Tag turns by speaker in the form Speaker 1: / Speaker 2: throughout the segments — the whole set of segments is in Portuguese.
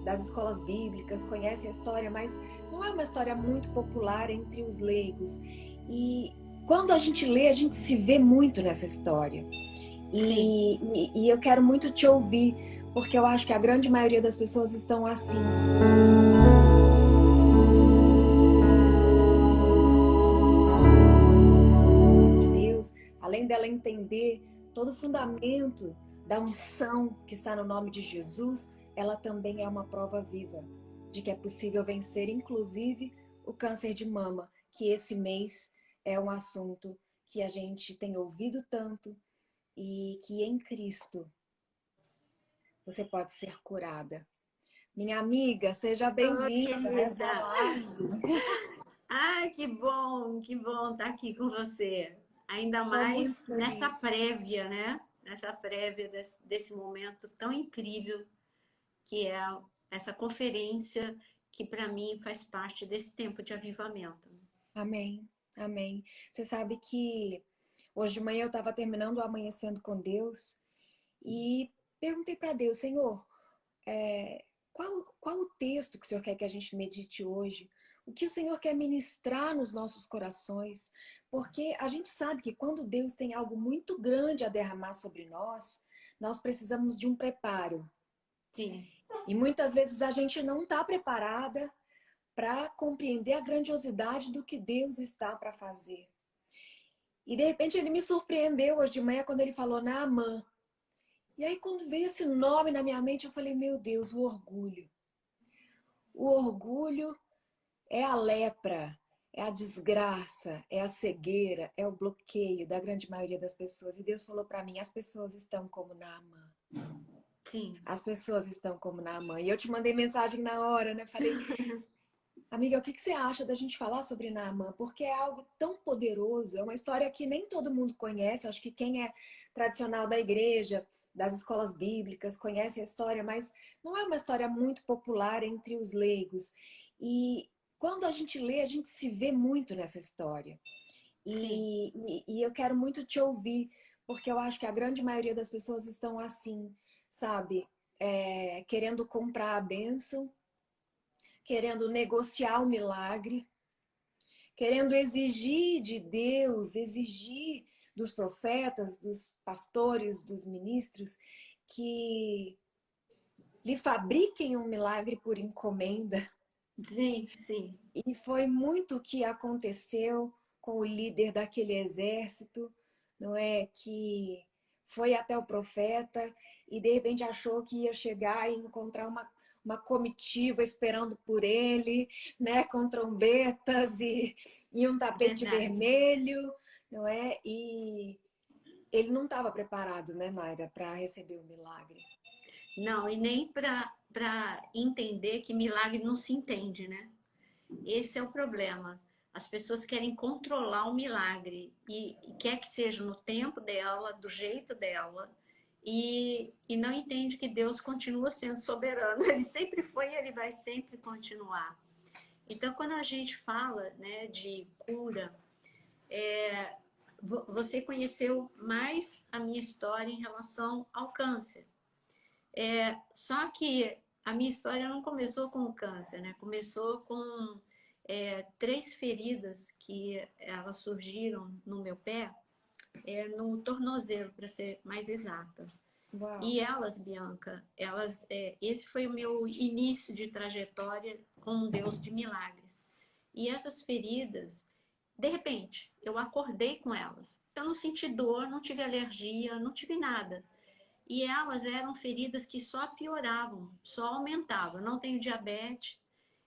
Speaker 1: das escolas bíblicas, conhecem a história, mas não é uma história muito popular entre os leigos. E quando a gente lê, a gente se vê muito nessa história.
Speaker 2: Sim.
Speaker 1: E eu quero muito te ouvir, porque eu acho que a grande maioria das pessoas estão assim. Deus, além dela entender todo o fundamento da unção que está no nome de Jesus, ela também é uma prova viva de que é possível vencer, inclusive, o câncer de mama, que esse mês é um assunto que a gente tem ouvido tanto e que em Cristo você pode ser curada. Minha amiga, seja
Speaker 2: Ô,
Speaker 1: bem-vinda a essa
Speaker 2: querida.
Speaker 1: live.
Speaker 2: Ai, que bom estar aqui com você. Ainda
Speaker 1: Estou muito
Speaker 2: mais nessa
Speaker 1: feliz.
Speaker 2: prévia, né? Nessa prévia desse momento tão incrível que é essa conferência que para mim faz parte desse tempo de avivamento.
Speaker 1: Amém, amém. Você sabe que hoje de manhã eu estava terminando o Amanhecendo com Deus e perguntei para Deus, Senhor, qual o texto que o Senhor quer que a gente medite hoje? O que o Senhor quer ministrar nos nossos corações? Porque a gente sabe que quando Deus tem algo muito grande a derramar sobre nós, nós precisamos de um preparo.
Speaker 2: Sim,
Speaker 1: E muitas vezes a gente não está preparada para compreender a grandiosidade do que Deus está para fazer. E de repente ele me surpreendeu hoje de manhã quando ele falou Naamã. E aí quando veio esse nome na minha mente, eu falei, meu Deus, o orgulho. O orgulho é a lepra, é a desgraça, é a cegueira, é o bloqueio da grande maioria das pessoas. E Deus falou para mim, as pessoas estão como Naamã.
Speaker 2: sim.
Speaker 1: As pessoas estão como Naamã. E eu te mandei mensagem na hora, né? Falei, amiga, o que você acha da gente falar sobre Naamã? Porque é algo tão poderoso, é uma história que nem todo mundo conhece. Acho que quem é tradicional da igreja, das escolas bíblicas, conhece a história, mas não é uma história muito popular entre os leigos. E quando a gente lê, a gente se vê muito nessa história.
Speaker 2: Sim.
Speaker 1: E eu quero muito te ouvir, porque eu acho que a grande maioria das pessoas estão assim, sabe? Querendo comprar a bênção, querendo negociar o milagre, querendo exigir de Deus, exigir dos profetas, dos pastores, dos ministros, que lhe fabriquem um milagre por encomenda.
Speaker 2: Sim, sim.
Speaker 1: E foi muito o que aconteceu com o líder daquele exército, não é? Que foi até o profeta e de repente achou que ia chegar e encontrar uma comitiva esperando por ele, né? Com trombetas e um tapete
Speaker 2: Verdade.
Speaker 1: vermelho, não é? E ele não estava preparado, né, Naira, para receber o milagre.
Speaker 2: Não, e nem para entender que milagre não se entende, né? Esse é o problema. As pessoas querem controlar o milagre e quer que seja no tempo dela, do jeito dela, e não entende que Deus continua sendo soberano. Ele sempre foi e ele vai sempre continuar. Então, quando a gente fala, né, de cura, você conheceu mais a minha história em relação ao câncer. Só que a minha história não começou com o câncer, né? Começou com 3 feridas que elas surgiram no meu pé, no tornozelo, para ser mais exata.
Speaker 1: Uau!
Speaker 2: E elas, Bianca, esse foi o meu início de trajetória com um Deus de milagres. E essas feridas, de repente, eu acordei com elas. Eu não senti dor, não tive alergia, não tive nada. E elas eram feridas que só pioravam, só aumentavam. Eu não tenho diabetes.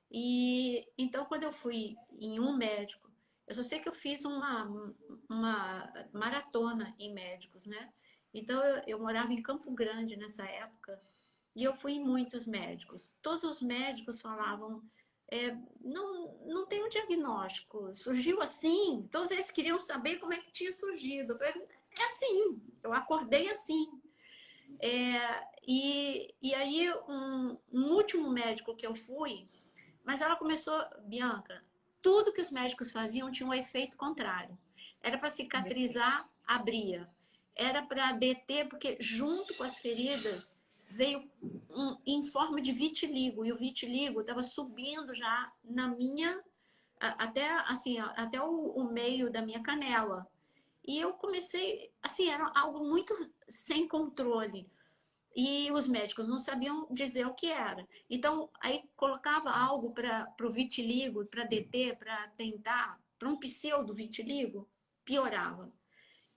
Speaker 2: E então, quando eu fui em um médico, eu só sei que eu fiz uma maratona em médicos, né? Então, eu morava em Campo Grande nessa época e eu fui em muitos médicos. Todos os médicos falavam: não tem um diagnóstico, surgiu assim. Todos eles queriam saber como é que tinha surgido. Eu falei, é assim, eu acordei assim. E aí, um último médico que eu fui, mas ela começou, Bianca, tudo que os médicos faziam tinha um efeito contrário. Era para cicatrizar, abria. Era para deter, porque junto com as feridas veio em forma de vitiligo. E o vitiligo estava subindo já na minha, até assim, até o meio da minha canela. E eu comecei, assim, era algo muito sem controle. E os médicos não sabiam dizer o que era. Então, aí colocava algo para o vitiligo, para deter, para tentar, para um pseudo vitiligo, piorava.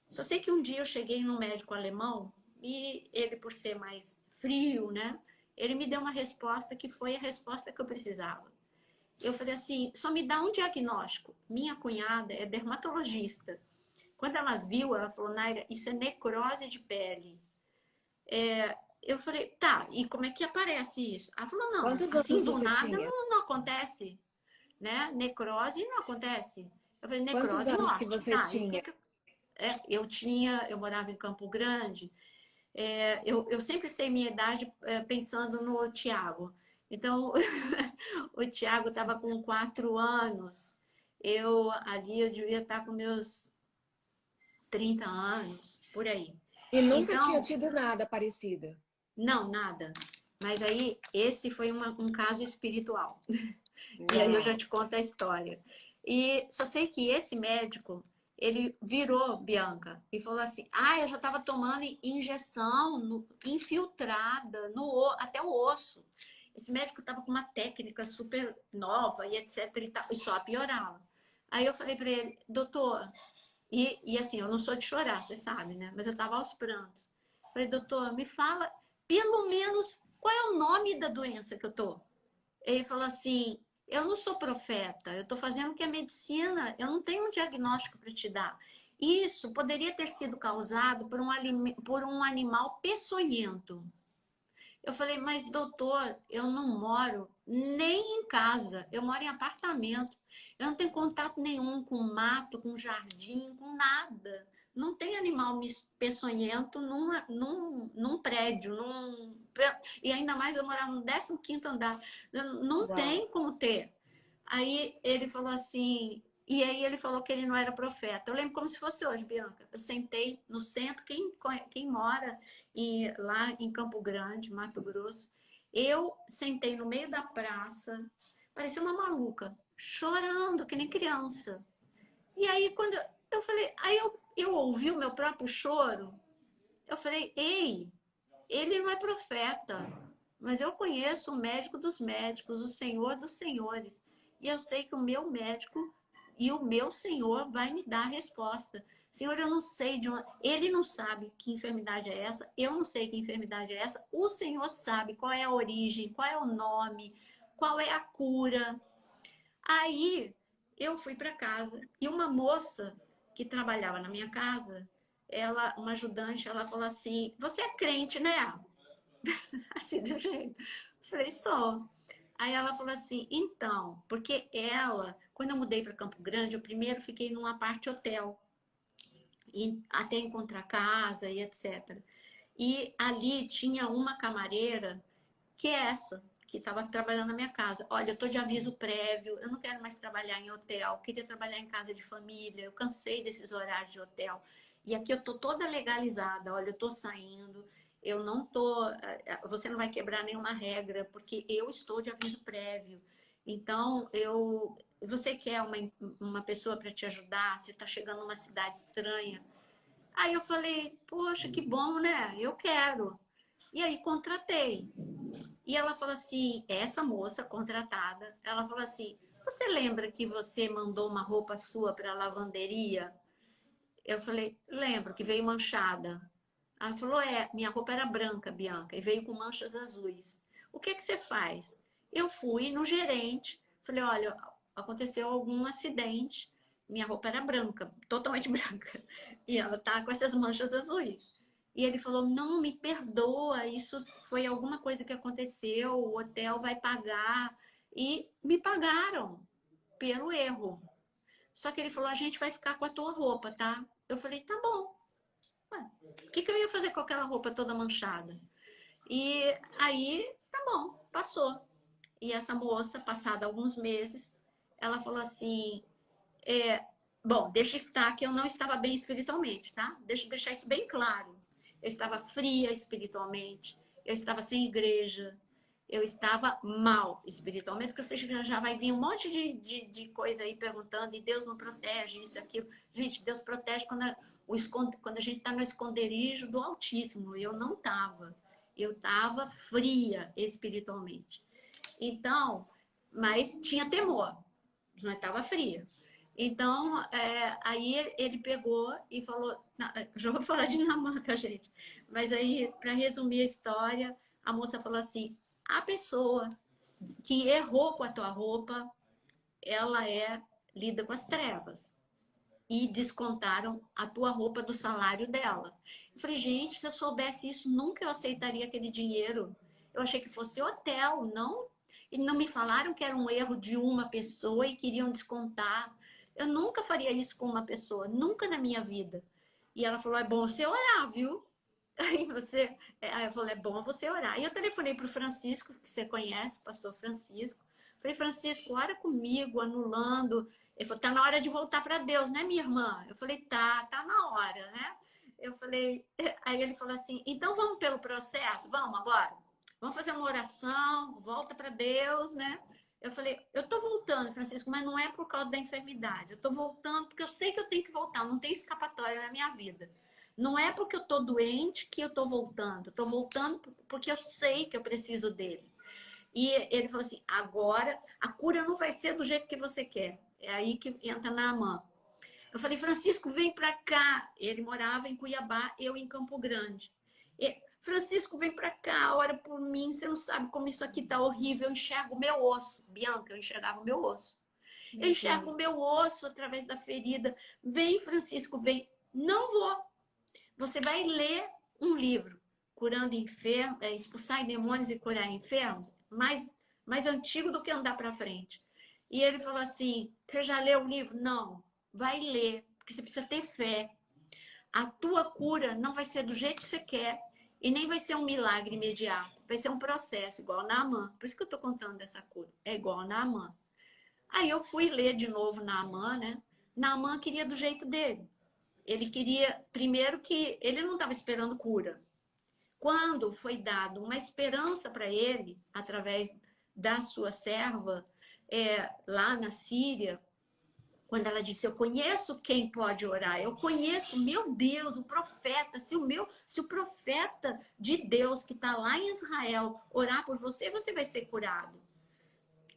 Speaker 2: Só sei que um dia eu cheguei num médico alemão e ele, por ser mais frio, né? Ele me deu uma resposta que foi a resposta que eu precisava. Eu falei assim, só me dá um diagnóstico. Minha cunhada é dermatologista. Quando ela viu, ela falou, Naira, isso é necrose de pele. Eu falei, tá, e como é que aparece isso? Ela falou, não,
Speaker 1: Quantos
Speaker 2: assim
Speaker 1: anos
Speaker 2: do
Speaker 1: você
Speaker 2: nada
Speaker 1: tinha?
Speaker 2: não acontece, né? Necrose não acontece. Eu falei,
Speaker 1: Quantos
Speaker 2: necrose,
Speaker 1: anos que
Speaker 2: morte.
Speaker 1: você
Speaker 2: Tá, e o que
Speaker 1: tinha?
Speaker 2: que... eu morava em Campo Grande, eu sempre sei minha idade pensando no Tiago. Então, o Tiago estava com 4 anos, eu devia estar com meus 30 anos, por aí.
Speaker 1: E nunca tinha
Speaker 2: Então,
Speaker 1: tido nada parecido.
Speaker 2: não, nada. Mas aí, esse foi um caso espiritual. E aí eu já
Speaker 1: Uau.
Speaker 2: te conto a história. E só sei que esse médico, ele virou Bianca e falou assim: ah, eu já estava tomando injeção infiltrada até o osso. Esse médico estava com uma técnica super nova e etc. E só piorava. Aí eu falei para ele, doutor, e assim, eu não sou de chorar, você sabe, né? Mas eu estava aos prantos. Falei, doutor, me fala pelo menos qual é o nome da doença que eu tô. Ele falou assim: eu não sou profeta, eu estou fazendo o que é medicina, eu não tenho um diagnóstico para te dar. Isso poderia ter sido causado por um animal peçonhento. Eu falei, mas doutor, eu não moro nem em casa, eu moro em apartamento. Eu não tenho contato nenhum com mato, com jardim, com nada. Não tem animal peçonhento num prédio. E ainda mais eu morava no 15º andar. Não
Speaker 1: Uau.
Speaker 2: tem como ter. Aí ele falou assim, e aí ele falou que ele não era profeta. Eu lembro como se fosse hoje, Bianca. Eu sentei no centro, quem mora lá em Campo Grande, Mato Grosso, eu sentei no meio da praça, parecia uma maluca, chorando que nem criança. E aí quando eu falei, eu ouvi o meu próprio choro, eu falei, ei, ele não é profeta, mas eu conheço o médico dos médicos, o Senhor dos senhores. E eu sei que o meu médico e o meu Senhor vai me dar a resposta. Senhor, eu não sei de onde. Ele não sabe que enfermidade é essa, eu não sei que enfermidade é essa. O Senhor sabe qual é a origem, qual é o nome, qual é a cura. Aí eu fui para casa e uma moça que trabalhava na minha casa, uma ajudante, ela falou assim: Você é crente, né? Assim, desse jeito. Falei, sou. Aí ela falou assim, então, porque quando eu mudei para Campo Grande, eu primeiro fiquei num apart hotel, e até encontrar casa e etc. E ali tinha uma camareira, que é essa, que estava trabalhando na minha casa. Olha, eu estou de aviso prévio, eu não quero mais trabalhar em hotel, queria trabalhar em casa de família, eu cansei desses horários de hotel. E aqui eu estou toda legalizada, olha, eu estou saindo, eu não estou. Você não vai quebrar nenhuma regra, porque eu estou de aviso prévio. Então, você quer uma pessoa para te ajudar? Você está chegando numa cidade estranha. Aí eu falei, poxa, que bom, né? Eu quero. E aí contratei. E ela falou assim, essa moça contratada, ela falou assim, você lembra que você mandou uma roupa sua para a lavanderia? Eu falei, lembro, que veio manchada. Ela falou, minha roupa era branca, Bianca, e veio com manchas azuis. O que que você faz? Eu fui no gerente, falei, olha, aconteceu algum acidente, minha roupa era branca, totalmente branca, e ela tá com essas manchas azuis. E ele falou, não, me perdoa, isso foi alguma coisa que aconteceu, o hotel vai pagar. E me pagaram pelo erro. Só que ele falou, a gente vai ficar com a tua roupa, tá? Eu falei, tá bom. O que eu ia fazer com aquela roupa toda manchada? E aí, tá bom, passou. E essa moça, passada alguns meses, ela falou assim: bom, deixa estar que eu não estava bem espiritualmente, tá? Deixa eu deixar isso bem claro. Eu estava fria espiritualmente, eu estava sem igreja, eu estava mal espiritualmente, porque você já vai vir um monte de coisa aí perguntando, e Deus não protege isso, aquilo. Gente, Deus protege quando a gente está no esconderijo do Altíssimo. Eu não estava. Eu estava fria espiritualmente. Então, mas tinha temor, não estava fria. Então, aí ele pegou e falou, já vou falar de Naamã, tá, gente? Mas aí, para resumir a história, a moça falou assim, a pessoa que errou com a tua roupa, ela lida com as trevas. E descontaram a tua roupa do salário dela. Eu falei, gente, se eu soubesse isso, nunca eu aceitaria aquele dinheiro. Eu achei que fosse hotel, não. E não me falaram que era um erro de uma pessoa e queriam descontar. Eu nunca faria isso com uma pessoa, nunca na minha vida. E ela falou, é bom você orar, viu? Aí eu falei, é bom você orar. E eu telefonei para o Francisco, que você conhece, pastor Francisco. Falei, Francisco, ora comigo, anulando. Ele falou, tá na hora de voltar para Deus, né, minha irmã? Eu falei, tá na hora, né? Eu falei, aí ele falou assim, então vamos pelo processo? Vamos agora? Vamos fazer uma oração, volta para Deus, né? Eu falei, eu tô voltando, Francisco, mas não é por causa da enfermidade. Eu tô voltando porque eu sei que eu tenho que voltar, não tem escapatória na minha vida. Não é porque eu tô doente que eu tô voltando. Eu tô voltando porque eu sei que eu preciso dele. E ele falou assim, agora a cura não vai ser do jeito que você quer. É aí que entra Naamã. Eu falei, Francisco, vem para cá. Ele morava em Cuiabá, eu em Campo Grande. Francisco, vem para cá, ora por mim. Você não sabe como isso aqui tá horrível. Eu enxergo o meu osso. Bianca, eu enxergava o meu osso. Eu enxergo o meu osso através da ferida. Vem, Francisco, vem. Não vou. Você vai ler um livro, Curando Enfermos, Expulsar Demônios e Curar Enfermos, mais antigo do que andar para frente. E ele falou assim, você já leu o livro? Não. Vai ler, porque você precisa ter fé. A tua cura não vai ser do jeito que você quer e nem vai ser um milagre imediato. Vai ser um processo, igual a Naamã. Por isso que eu estou contando dessa cura. É igual a Naamã. Aí eu fui ler de novo Naamã, né? Naamã queria do jeito dele. Ele queria, primeiro, que ele não estava esperando cura. Quando foi dado uma esperança para ele, através da sua serva, lá na Síria, quando ela disse, eu conheço quem pode orar, eu conheço, meu Deus, o profeta, se o profeta de Deus que está lá em Israel orar por você, você vai ser curado.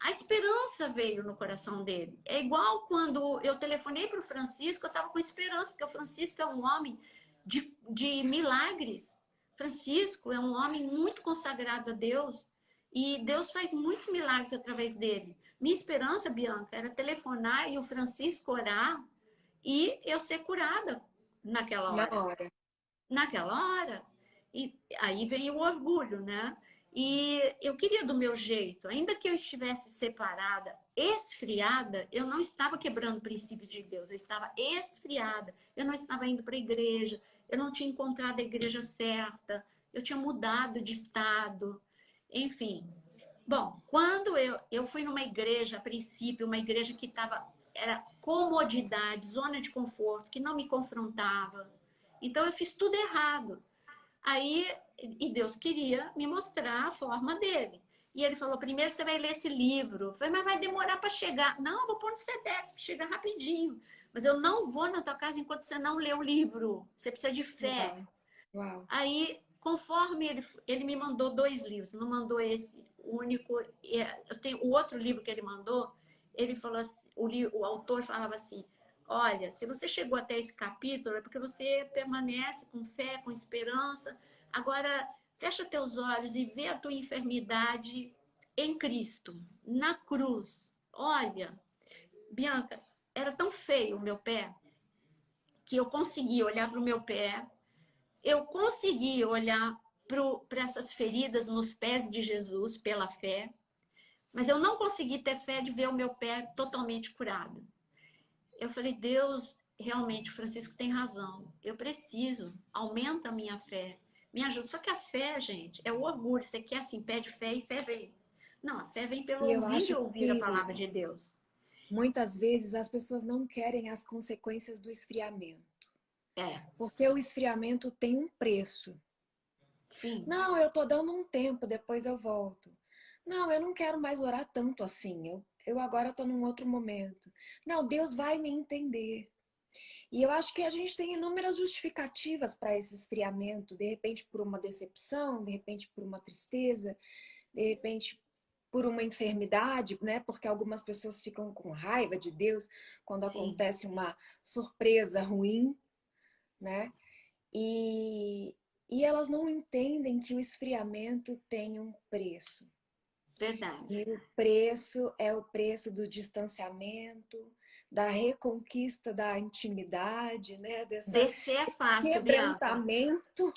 Speaker 2: A esperança veio no coração dele. É igual quando eu telefonei para o Francisco, eu estava com esperança, porque o Francisco é um homem de milagres. Francisco é um homem muito consagrado a Deus e Deus faz muitos milagres através dele. Minha esperança, Bianca, era telefonar e o Francisco orar e eu ser curada naquela
Speaker 1: Na
Speaker 2: hora.
Speaker 1: hora.
Speaker 2: Naquela hora. E aí vem o orgulho, né? E eu queria do meu jeito, ainda que eu estivesse separada, esfriada, eu não estava quebrando o princípio de Deus, eu estava esfriada, eu não estava indo para a igreja, eu não tinha encontrado a igreja certa, eu tinha mudado de estado, enfim. Bom, quando eu fui numa igreja, a princípio, uma igreja que era comodidade, zona de conforto, que não me confrontava, então eu fiz tudo errado. Aí, e Deus queria me mostrar a forma dele. E ele falou, primeiro você vai ler esse livro. Eu falei, mas vai demorar para chegar. Não, eu vou pôr no Sedex, chega rapidinho. Mas eu não vou na tua casa enquanto você não lê o livro. Você precisa de fé.
Speaker 1: Uau. Uau.
Speaker 2: Aí, conforme ele me mandou 2 livros, não mandou esse, o único. Eu tenho o outro livro que ele mandou, ele falou assim, o autor falava assim, olha, se você chegou até esse capítulo é porque você permanece com fé, com esperança. Agora, fecha teus olhos e vê a tua enfermidade em Cristo, na cruz. Olha, Bianca, era tão feio o meu pé que eu consegui olhar para o meu pé, eu consegui olhar para essas feridas nos pés de Jesus pela fé, mas eu não consegui ter fé de ver o meu pé totalmente curado. Eu falei, Deus, realmente, o Francisco tem razão. Eu preciso, aumenta a minha fé, me ajuda. Só que a fé, gente, é o orgulho. Você quer assim, pede fé e fé vem. Não, a fé vem pelo
Speaker 1: E eu
Speaker 2: ouvir e
Speaker 1: acho
Speaker 2: ouvir a
Speaker 1: que
Speaker 2: palavra de Deus.
Speaker 1: muitas vezes as pessoas não querem as consequências do esfriamento.
Speaker 2: É,
Speaker 1: Porque o esfriamento tem um preço.
Speaker 2: Sim,
Speaker 1: Não, eu tô dando um tempo, depois eu volto. Não, eu não quero mais orar tanto assim. Eu agora tô num outro momento. Não, Deus vai me entender. E eu acho que a gente tem inúmeras justificativas para esse esfriamento, de repente por uma decepção, de repente por uma tristeza, de repente por uma enfermidade, né? Porque algumas pessoas ficam com raiva de Deus quando
Speaker 2: sim,
Speaker 1: acontece uma surpresa ruim, né? E, e elas não entendem que o esfriamento tem um preço.
Speaker 2: verdade.
Speaker 1: E o preço é o preço do distanciamento, da reconquista da intimidade, né? Desse
Speaker 2: Descer é fácil, Bianca.
Speaker 1: quebrantamento.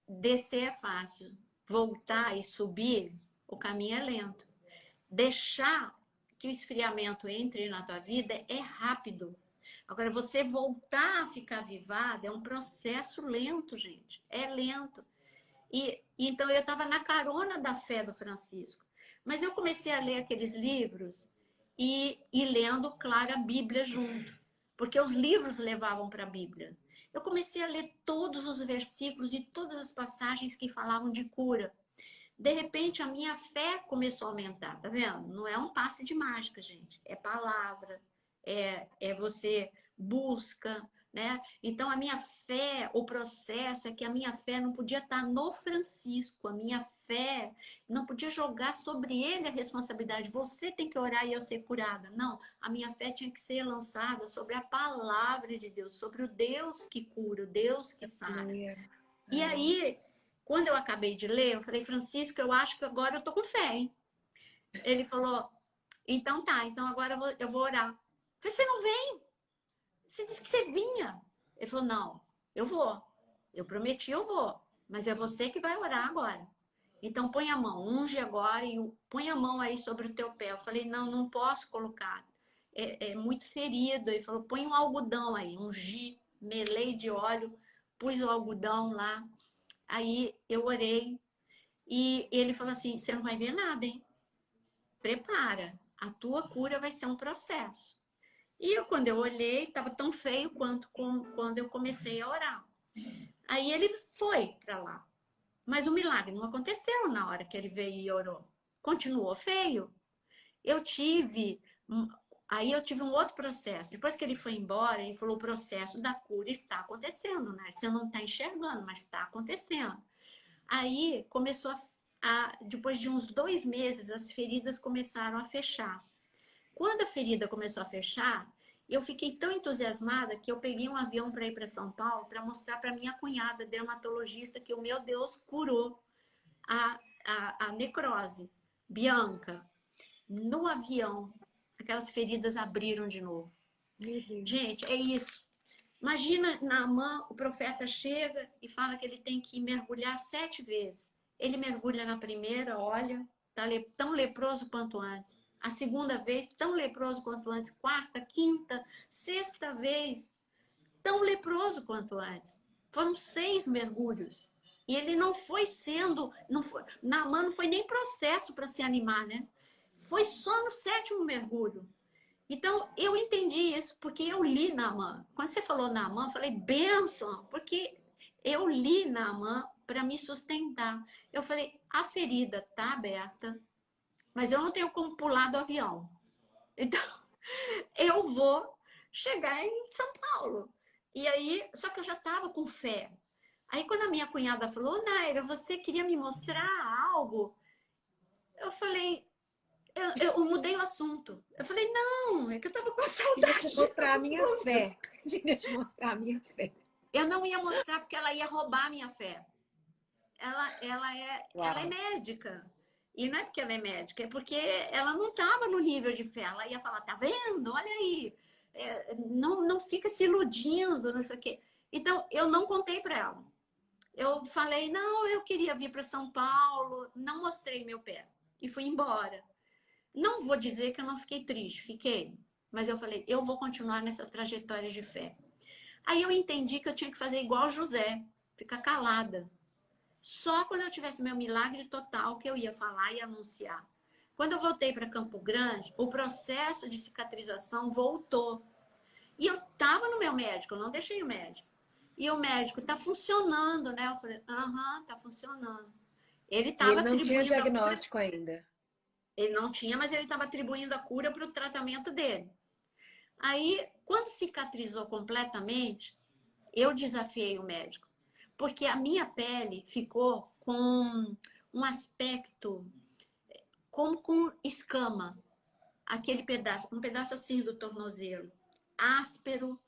Speaker 2: Descer é fácil. Voltar e subir, o caminho é lento. Deixar que o esfriamento entre na tua vida é rápido. Agora, você voltar a ficar avivada é um processo lento, gente. É lento. Então eu estava na carona da fé do Francisco. Mas eu comecei a ler aqueles livros e lendo, claro, a Bíblia junto. Porque os livros levavam para a Bíblia. Eu comecei a ler todos os versículos e todas as passagens que falavam de cura. De repente, a minha fé começou a aumentar, tá vendo? Não é um passe de mágica, gente. É palavra, é você busca, né? Então, a minha fé, o processo é que a minha fé não podia estar no Francisco, a minha fé não podia jogar sobre ele a responsabilidade. Você tem que orar e eu ser curada. Não, a minha fé tinha que ser lançada sobre a palavra de Deus, sobre o Deus que cura, o Deus que sara.
Speaker 1: Aleluia.
Speaker 2: E aí, quando eu acabei de ler, eu falei, Francisco, eu acho que agora eu tô com fé, hein? Ele falou, então tá, então agora eu vou orar. Eu falei, você não vem? Você disse que você vinha. Ele falou, não, eu vou. Eu prometi, eu vou. Mas é você que vai orar agora. Então põe a mão, unge agora e põe a mão aí sobre o teu pé. Eu falei, não, não posso colocar. É muito ferido. Ele falou, põe um algodão aí, ungi, melei de óleo, pus o algodão lá. Aí eu orei e ele falou assim: você não vai ver nada, hein? Prepara, a tua cura vai ser um processo. E eu, quando eu olhei, estava tão feio quanto quando eu comecei a orar. Aí ele foi para lá. Mas o milagre não aconteceu na hora que ele veio e orou. Continuou feio. Eu tive. Aí eu tive um outro processo. Depois que ele foi embora, ele falou: o processo da cura está acontecendo, né? Você não está enxergando, mas está acontecendo. Aí começou depois de uns 2 meses, as feridas começaram a fechar. Quando a ferida começou a fechar, eu fiquei tão entusiasmada que eu peguei um avião para ir para São Paulo para mostrar para minha cunhada dermatologista que o meu Deus curou a necrose. Bianca, no avião, aquelas feridas abriram de novo.
Speaker 1: Meu Deus.
Speaker 2: Gente, é isso. Imagina, Naamã, o profeta chega e fala que ele tem que mergulhar 7 vezes. Ele mergulha na primeira, olha, tá tão leproso quanto antes. A segunda vez, tão leproso quanto antes. Quarta, quinta, sexta vez, tão leproso quanto antes. Foram 6 mergulhos. E ele não foi sendo, não foi, Naamã não foi nem processo para se animar, né? Foi só no 7º mergulho. Então, eu entendi isso, porque eu li Naamã. Quando você falou Naamã, eu falei, bênção, porque eu li Naamã para me sustentar. Eu falei, a ferida está aberta, mas eu não tenho como pular do avião. Então, eu vou chegar em São Paulo. E aí, só que eu já estava com fé. Aí, quando a minha cunhada falou, Naira, você queria me mostrar algo? Eu falei, eu mudei o assunto. Eu falei, não, é que eu tava com
Speaker 1: Queria te
Speaker 2: saudade de
Speaker 1: mostrar a
Speaker 2: todo
Speaker 1: minha
Speaker 2: mundo.
Speaker 1: fé. Queria te mostrar a minha fé.
Speaker 2: Eu não ia mostrar porque ela ia roubar a minha fé. Ela é
Speaker 1: Uau.
Speaker 2: médica. E não é porque ela é médica, é porque ela não estava no nível de fé. Ela ia falar, tá vendo? Olha aí. Não fica se iludindo, não sei o quê. Então, eu não contei para ela. Eu falei, não, eu queria vir para São Paulo. Não mostrei meu pé. E fui embora. Não vou dizer que eu não fiquei triste, fiquei. Mas eu falei, eu vou continuar nessa trajetória de fé. Aí eu entendi que eu tinha que fazer igual José, ficar calada. Só quando eu tivesse meu milagre total que eu ia falar e anunciar. Quando eu voltei para Campo Grande, o processo de cicatrização voltou. E eu estava no meu médico, eu não deixei o médico. E o médico, tá funcionando, né? Eu falei, aham, tá funcionando. Ele
Speaker 1: E
Speaker 2: estava
Speaker 1: ele não tinha
Speaker 2: atribuindo a cura,
Speaker 1: diagnóstico ainda.
Speaker 2: ele não tinha, mas ele estava atribuindo a cura para o tratamento dele. Aí, quando cicatrizou completamente, eu desafiei o médico, porque a minha pele ficou com um aspecto como com escama, aquele pedaço, um pedaço assim do tornozelo, áspero.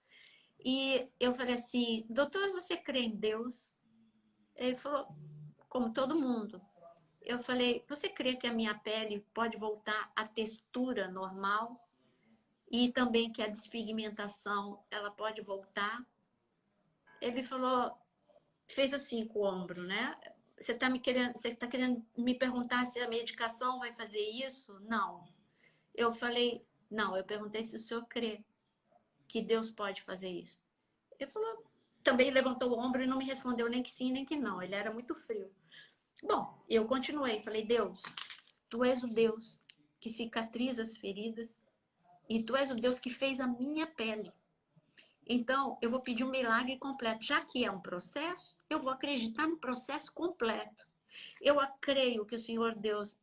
Speaker 2: E eu falei assim, doutor, você crê em Deus? Ele falou, como todo mundo. Eu falei, você crê que a minha pele pode voltar à textura normal? E também que a despigmentação, ela pode voltar? Ele falou, fez assim com o ombro, né? Você está querendo me perguntar se a medicação vai fazer isso? Não. Eu falei, não, eu perguntei se o senhor crê que Deus pode fazer isso. Ele falou, também levantou o ombro e não me respondeu nem que sim, nem que não. Ele era muito frio. Bom, eu continuei, falei, Deus, tu és o Deus que cicatriza as feridas e tu és o Deus que fez a minha pele. Então, eu vou pedir um milagre completo. Já que é um processo, eu vou acreditar no processo completo. Eu creio que o Senhor Deus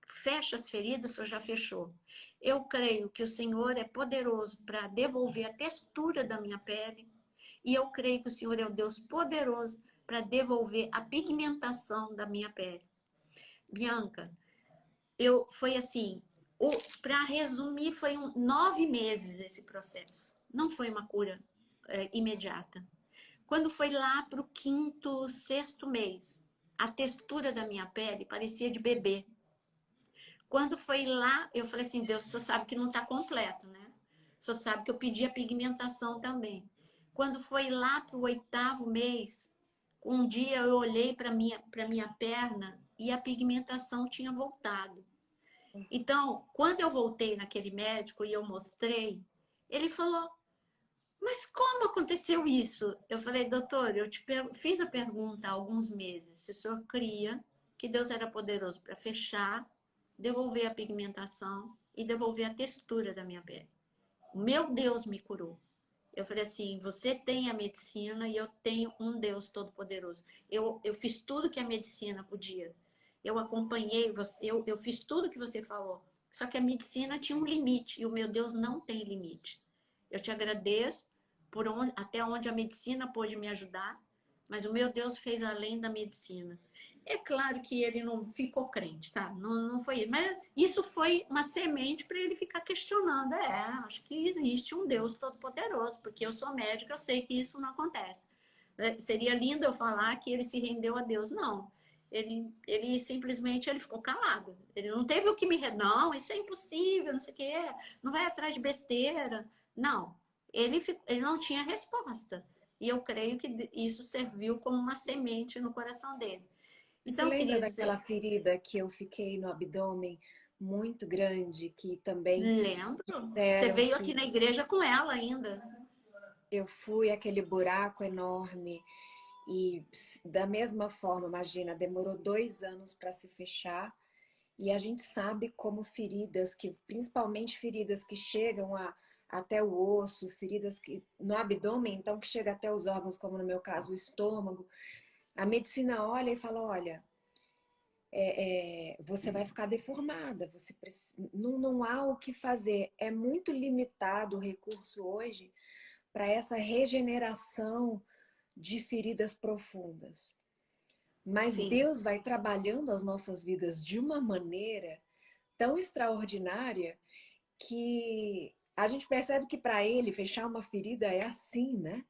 Speaker 2: fecha as feridas, o Senhor já fechou. Eu creio que o Senhor é poderoso para devolver a textura da minha pele. E eu creio que o Senhor é o Deus poderoso para devolver a pigmentação da minha pele. Bianca, foi assim, para resumir, foi 9 meses esse processo. Não foi uma cura imediata. Quando foi lá para o quinto, sexto mês, a textura da minha pele parecia de bebê. Quando foi lá, eu falei assim, Deus, o senhor sabe que não está completo, né? O senhor sabe que eu pedi a pigmentação também. Quando foi lá para o 8º mês, um dia eu olhei para minha perna e a pigmentação tinha voltado. Então, quando eu voltei naquele médico e eu mostrei, ele falou, mas como aconteceu isso? Eu falei, doutor, fiz a pergunta há alguns meses, se o senhor cria que Deus era poderoso para fechar, devolver a pigmentação e devolver a textura da minha pele. O meu Deus me curou. Eu falei assim, você tem a medicina e eu tenho um Deus todo-poderoso. Eu fiz tudo que a medicina podia. Eu acompanhei, eu fiz tudo que você falou. Só que a medicina tinha um limite e o meu Deus não tem limite. Eu te agradeço até onde a medicina pôde me ajudar, mas o meu Deus fez além da medicina. É claro que ele não ficou crente, sabe? Não foi isso. Mas isso foi uma semente para ele ficar questionando. Acho que existe um Deus todo-poderoso, porque eu sou médica, eu sei que isso não acontece. Seria lindo eu falar que ele se rendeu a Deus. Não. Ele simplesmente ele ficou calado. Ele não teve o que me... Não, isso é impossível, não sei o que é. Não vai atrás de besteira. Não. Ele não tinha resposta. E eu creio que isso serviu como uma semente no coração dele.
Speaker 1: Você
Speaker 2: Então,
Speaker 1: lembra
Speaker 2: queridos,
Speaker 1: daquela ferida que eu fiquei no abdômen muito grande, que também
Speaker 2: lembro. Você
Speaker 1: disseram
Speaker 2: veio aqui
Speaker 1: que
Speaker 2: na igreja com ela ainda.
Speaker 1: eu fui aquele buraco enorme e da mesma forma, imagina, demorou 2 anos para se fechar e a gente sabe como feridas, que principalmente feridas que chegam até o osso, feridas que no abdômen, então que chega até os órgãos, como no meu caso o estômago, a medicina olha e fala, olha, você vai ficar deformada, não há o que fazer. É muito limitado o recurso hoje para essa regeneração de feridas profundas. Mas
Speaker 2: Sim,
Speaker 1: Deus vai trabalhando as nossas vidas de uma maneira tão extraordinária que a gente percebe que para Ele fechar uma ferida é assim, né?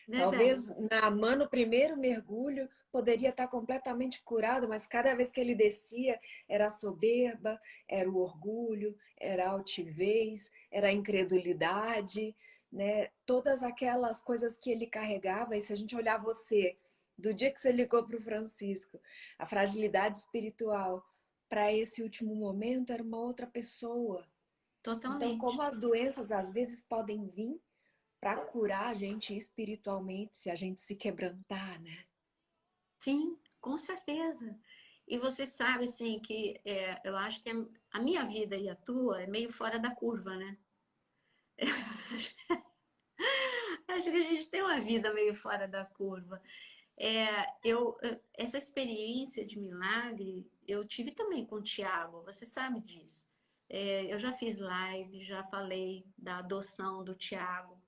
Speaker 2: verdade.
Speaker 1: Talvez Naamã no primeiro mergulho poderia estar completamente curado, mas cada vez que ele descia era a soberba, era o orgulho, era a altivez, era a incredulidade, né? Todas aquelas coisas que ele carregava. E se a gente olhar você, do dia que você ligou para o Francisco, a fragilidade espiritual, para esse último momento era uma outra pessoa. Então, como
Speaker 2: Totalmente.
Speaker 1: as doenças às vezes podem vir para curar a gente espiritualmente se a gente se quebrantar, né?
Speaker 2: Sim, com certeza. E você sabe, assim, que eu acho que a minha vida e a tua é meio fora da curva, né? Acho que a gente tem uma vida meio fora da curva. Essa experiência de milagre eu tive também com o Tiago, você sabe disso. Eu já fiz live, já falei da adoção do Tiago.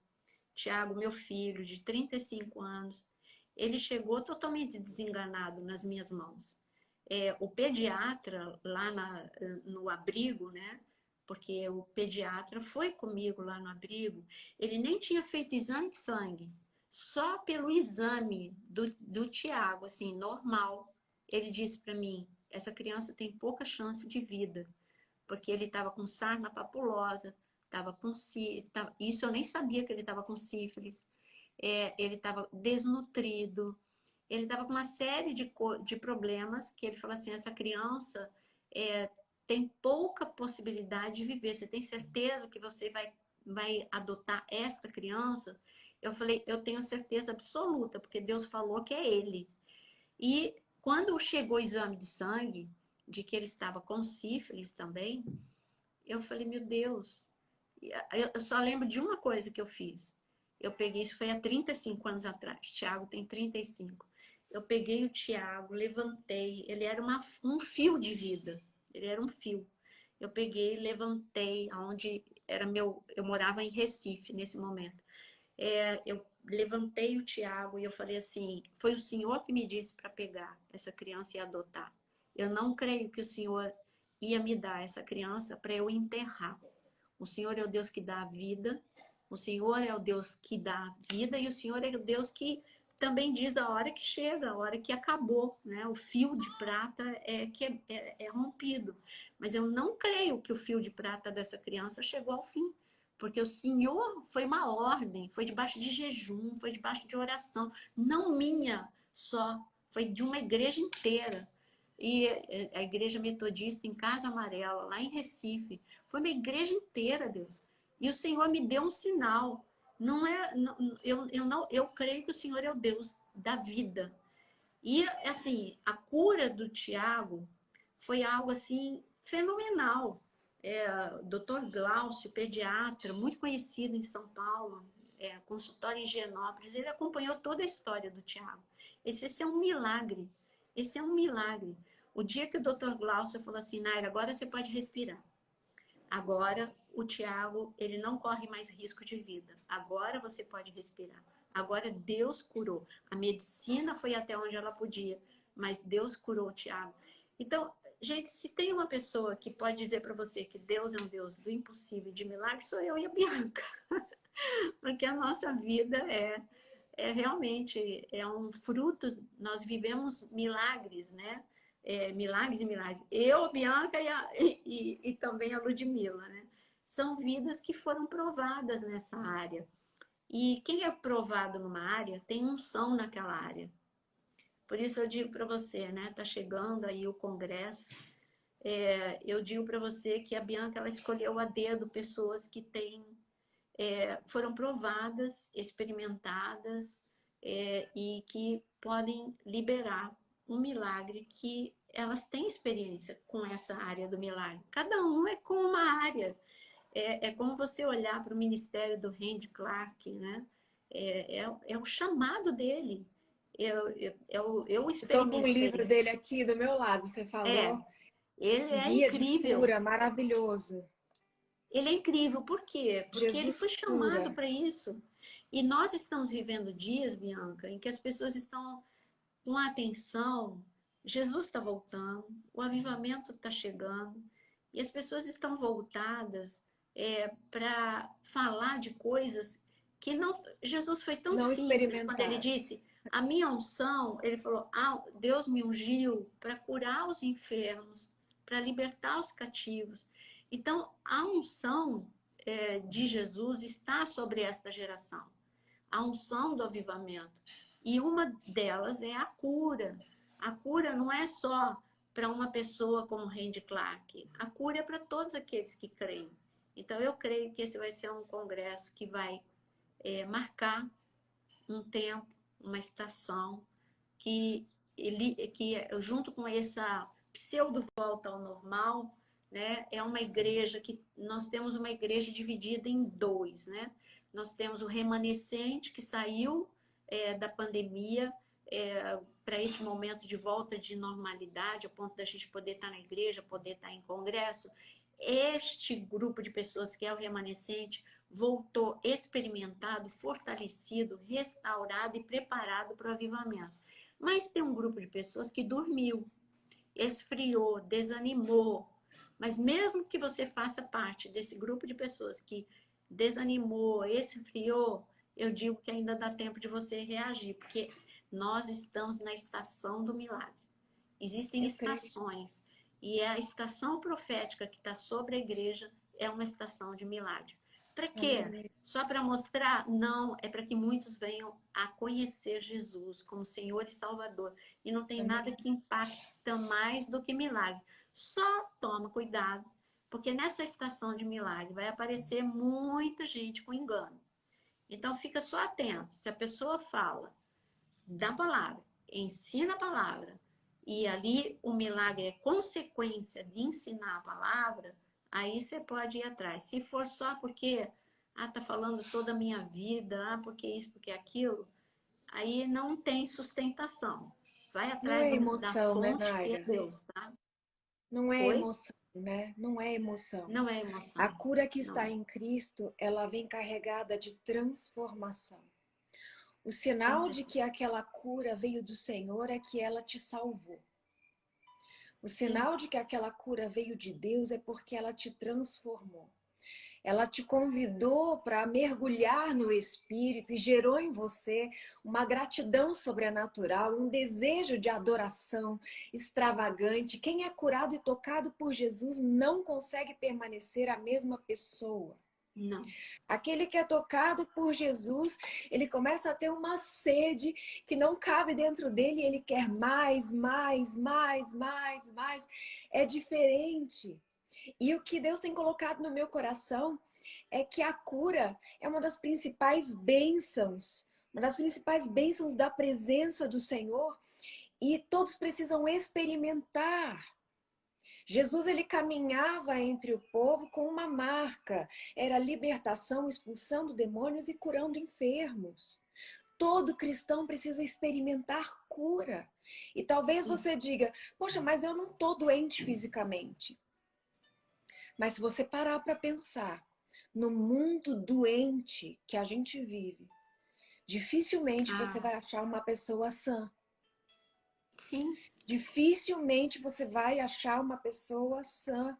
Speaker 2: Tiago, meu filho, de 35 anos, ele chegou totalmente desenganado nas minhas mãos. O pediatra lá no abrigo, né? Porque o pediatra foi comigo lá no abrigo, ele nem tinha feito exame de sangue. Só pelo exame do Tiago, assim, normal, ele disse para mim, essa criança tem pouca chance de vida, porque ele estava com sarna papulosa, estava com isso eu nem sabia que ele estava com sífilis, ele estava desnutrido, ele estava com uma série de problemas que ele falou assim, essa criança tem pouca possibilidade de viver, você tem certeza que você vai adotar esta criança? Eu falei, eu tenho certeza absoluta, porque Deus falou que é ele. E quando chegou o exame de sangue, de que ele estava com sífilis também, eu falei, meu Deus, eu só lembro de uma coisa que eu fiz. Eu peguei, isso foi há 35 anos atrás, o Tiago tem 35. Eu peguei o Tiago, levantei, ele era um fio de vida, ele era um fio. Eu peguei, levantei, aonde era eu morava em Recife nesse momento. Eu levantei o Tiago e eu falei assim, foi o Senhor que me disse para pegar essa criança e adotar. Eu não creio que o Senhor ia me dar essa criança para eu enterrar. O Senhor é o Deus que dá a vida, o Senhor é o Deus que dá a vida e o Senhor é o Deus que também diz a hora que chega, a hora que acabou, né? O fio de prata é rompido. Mas eu não creio que o fio de prata dessa criança chegou ao fim. Porque o Senhor foi uma ordem, foi debaixo de jejum, foi debaixo de oração. Não minha só, foi de uma igreja inteira. E a igreja metodista em Casa Amarela, lá em Recife, foi uma igreja inteira, Deus. E o Senhor me deu um sinal. Não é, eu creio que o Senhor é o Deus da vida. E assim, a cura do Tiago foi algo assim fenomenal. O Dr. Glaucio, pediatra, muito conhecido em São Paulo, consultório em Higienópolis, ele acompanhou toda a história do Tiago. Esse é um milagre. Esse é um milagre. O dia que o Dr. Glaucio falou assim, Naira, agora você pode respirar. Agora o Tiago, ele não corre mais risco de vida. Agora você pode respirar. Agora Deus curou. A medicina foi até onde ela podia, mas Deus curou o Tiago. Então, gente, se tem uma pessoa que pode dizer para você que Deus é um Deus do impossível e de milagre, sou eu e a Bianca. Porque a nossa vida realmente um fruto, nós vivemos milagres, né? Milagres e milagres. Eu, a Bianca e também a Ludmilla, né? São vidas que foram provadas nessa área. E quem é provado numa área tem unção naquela área. Por isso eu digo para você, né? Tá chegando aí o congresso. Eu digo para você que a Bianca ela escolheu a dedo pessoas que foram provadas, experimentadas e que podem liberar um milagre que elas têm experiência com essa área do milagre. Cada um é com uma área. É como você olhar para o ministério do Randy Clark, né? É o chamado dele. Eu
Speaker 1: Estou com um
Speaker 2: experimentei.
Speaker 1: livro dele aqui do meu lado, você
Speaker 2: É,
Speaker 1: falou.
Speaker 2: ele é
Speaker 1: Guia de
Speaker 2: incrível.
Speaker 1: cura, maravilhoso.
Speaker 2: Ele é incrível. Por quê? Porque ele
Speaker 1: Jesus
Speaker 2: foi chamado
Speaker 1: cura.
Speaker 2: para isso. E nós estamos vivendo dias, Bianca, em que as pessoas estão com atenção. Jesus está voltando, o avivamento está chegando, e as pessoas estão voltadas para falar de coisas que não. Jesus foi tão
Speaker 1: Não
Speaker 2: simples quando ele
Speaker 1: experimentar.
Speaker 2: disse: a minha unção, ele falou: Deus me ungiu para curar os enfermos, para libertar os cativos. Então, a unção de Jesus está sobre esta geração, a unção do avivamento. E uma delas é a cura. A cura não é só para uma pessoa como Randy Clark, a cura é para todos aqueles que creem. Então, eu creio que esse vai ser um congresso que vai marcar um tempo, uma estação, que junto com essa pseudo volta ao normal, né, é uma igreja que nós temos uma igreja dividida em dois, né? nós temos o remanescente que saiu da pandemia para esse momento de volta de normalidade, a ponto da gente poder estar na igreja, poder estar em congresso. Este grupo de pessoas que é o remanescente voltou experimentado, fortalecido, restaurado e preparado para o avivamento. Mas tem um grupo de pessoas que dormiu, esfriou, desanimou. Mas mesmo que você faça parte desse grupo de pessoas que desanimou, esfriou, eu digo que ainda dá tempo de você reagir, porque nós estamos na estação do milagre. Existem estações, e a estação profética que está sobre a igreja é uma estação de milagres. Para quê? Só para mostrar? Não, é para que muitos venham a conhecer Jesus como Senhor e Salvador. E não tem nada que impacta mais do que milagre. Só toma cuidado, porque nessa estação de milagre vai aparecer muita gente com engano. Então fica só atento. Se a pessoa fala da palavra, ensina a palavra, e ali o milagre é consequência de ensinar a palavra, aí você pode ir atrás. Se for só porque, tá falando toda a minha vida, porque isso, porque aquilo, aí não tem sustentação. Vai
Speaker 1: Não
Speaker 2: atrás
Speaker 1: é
Speaker 2: da
Speaker 1: emoção, né,
Speaker 2: fonte que é
Speaker 1: Naira?
Speaker 2: Deus, tá?
Speaker 1: Não é
Speaker 2: Oi?
Speaker 1: emoção, né? Não é emoção.
Speaker 2: Não é
Speaker 1: A
Speaker 2: emoção.
Speaker 1: cura que está
Speaker 2: Não.
Speaker 1: em Cristo, ela vem carregada de transformação. O
Speaker 2: Com
Speaker 1: sinal de
Speaker 2: certeza.
Speaker 1: que aquela cura veio do Senhor é que ela te salvou. O
Speaker 2: Sim.
Speaker 1: sinal de que aquela cura veio de Deus é porque ela te transformou. Ela te convidou para mergulhar no Espírito e gerou em você uma gratidão sobrenatural, um desejo de adoração extravagante. Quem é curado e tocado por Jesus não consegue permanecer a mesma pessoa.
Speaker 2: Não.
Speaker 1: Aquele que é tocado por Jesus, ele começa a ter uma sede que não cabe dentro dele, ele quer mais, mais, mais, mais, mais. É diferente. E o que Deus tem colocado no meu coração é que a cura é uma das principais bênçãos da presença do Senhor, e todos precisam experimentar. Jesus, ele caminhava entre o povo com uma marca, era libertação, expulsando demônios e curando enfermos. Todo cristão precisa experimentar cura. E talvez
Speaker 2: Sim.
Speaker 1: você diga, poxa, mas eu não estou doente fisicamente. Mas se você parar para pensar no mundo doente que a gente vive, dificilmente você vai achar uma pessoa sã.
Speaker 2: Sim.
Speaker 1: Dificilmente você vai achar uma pessoa sã.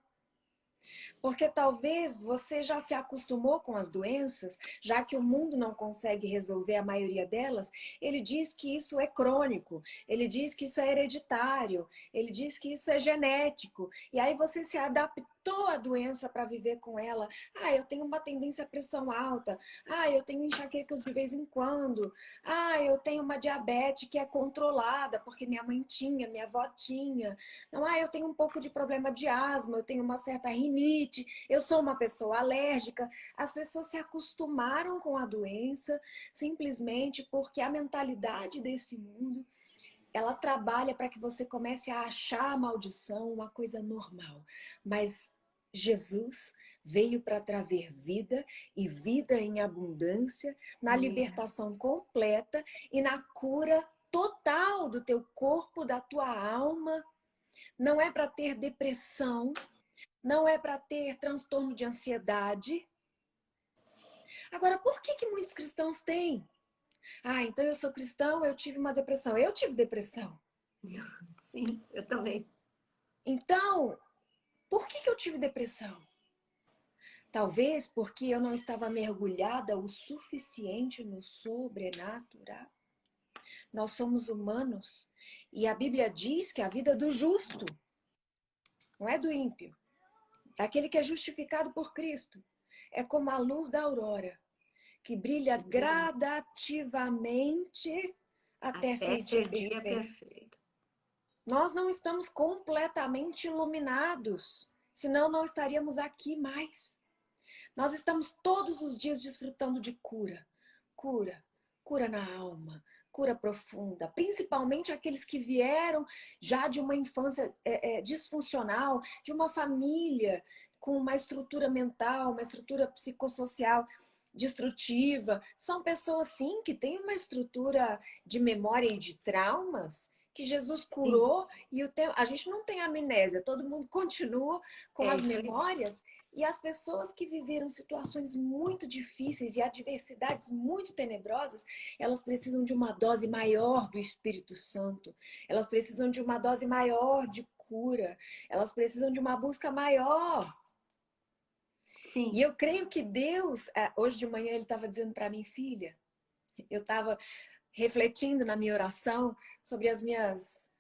Speaker 1: Porque talvez você já se acostumou com as doenças, já que o mundo não consegue resolver a maioria delas, ele diz que isso é crônico, ele diz que isso é hereditário, ele diz que isso é genético. E aí você se adaptou à doença para viver com ela. Ah, eu tenho uma tendência à pressão alta. Ah, eu tenho enxaquecas de vez em quando. Ah, eu tenho uma diabetes que é controlada, porque minha mãe tinha, minha avó tinha. Não, eu tenho um pouco de problema de asma, eu tenho uma certa rinite, eu sou uma pessoa alérgica. As pessoas se acostumaram com a doença simplesmente porque a mentalidade desse mundo, ela trabalha para que você comece a achar a maldição uma coisa normal. Mas Jesus veio para trazer vida e vida em abundância, na libertação completa e na cura total do teu corpo, da tua alma. Não é para ter depressão, não é para ter transtorno de ansiedade. Agora, por que muitos cristãos têm? Ah, então eu sou cristão, eu tive uma depressão. Eu tive depressão.
Speaker 2: Sim, eu também.
Speaker 1: Então, por que eu tive depressão? Talvez porque eu não estava mergulhada o suficiente no sobrenatural. Nós somos humanos e a Bíblia diz que a vida é do justo, não é do ímpio. Aquele que é justificado por Cristo é como a luz da aurora, que brilha gradativamente até ser dia perfeito. Nós não estamos completamente iluminados, senão não estaríamos aqui mais. Nós estamos todos os dias desfrutando de cura. Cura, cura na alma, cura profunda, principalmente aqueles que vieram já de uma infância disfuncional, de uma família com uma estrutura mental, uma estrutura psicossocial destrutiva. São pessoas, sim, que têm uma estrutura de memória e de traumas que Jesus
Speaker 2: Sim,
Speaker 1: curou e a gente não tem amnésia, todo mundo continua com
Speaker 2: é
Speaker 1: as
Speaker 2: isso aí.
Speaker 1: memórias. E as pessoas que viveram situações muito difíceis e adversidades muito tenebrosas, elas precisam de uma dose maior do Espírito Santo. Elas precisam de uma dose maior de cura. Elas precisam de uma busca maior. E
Speaker 2: Sim,
Speaker 1: eu creio que Deus, hoje de manhã ele estava dizendo para mim, filha, eu estava refletindo na minha oração sobre as minhas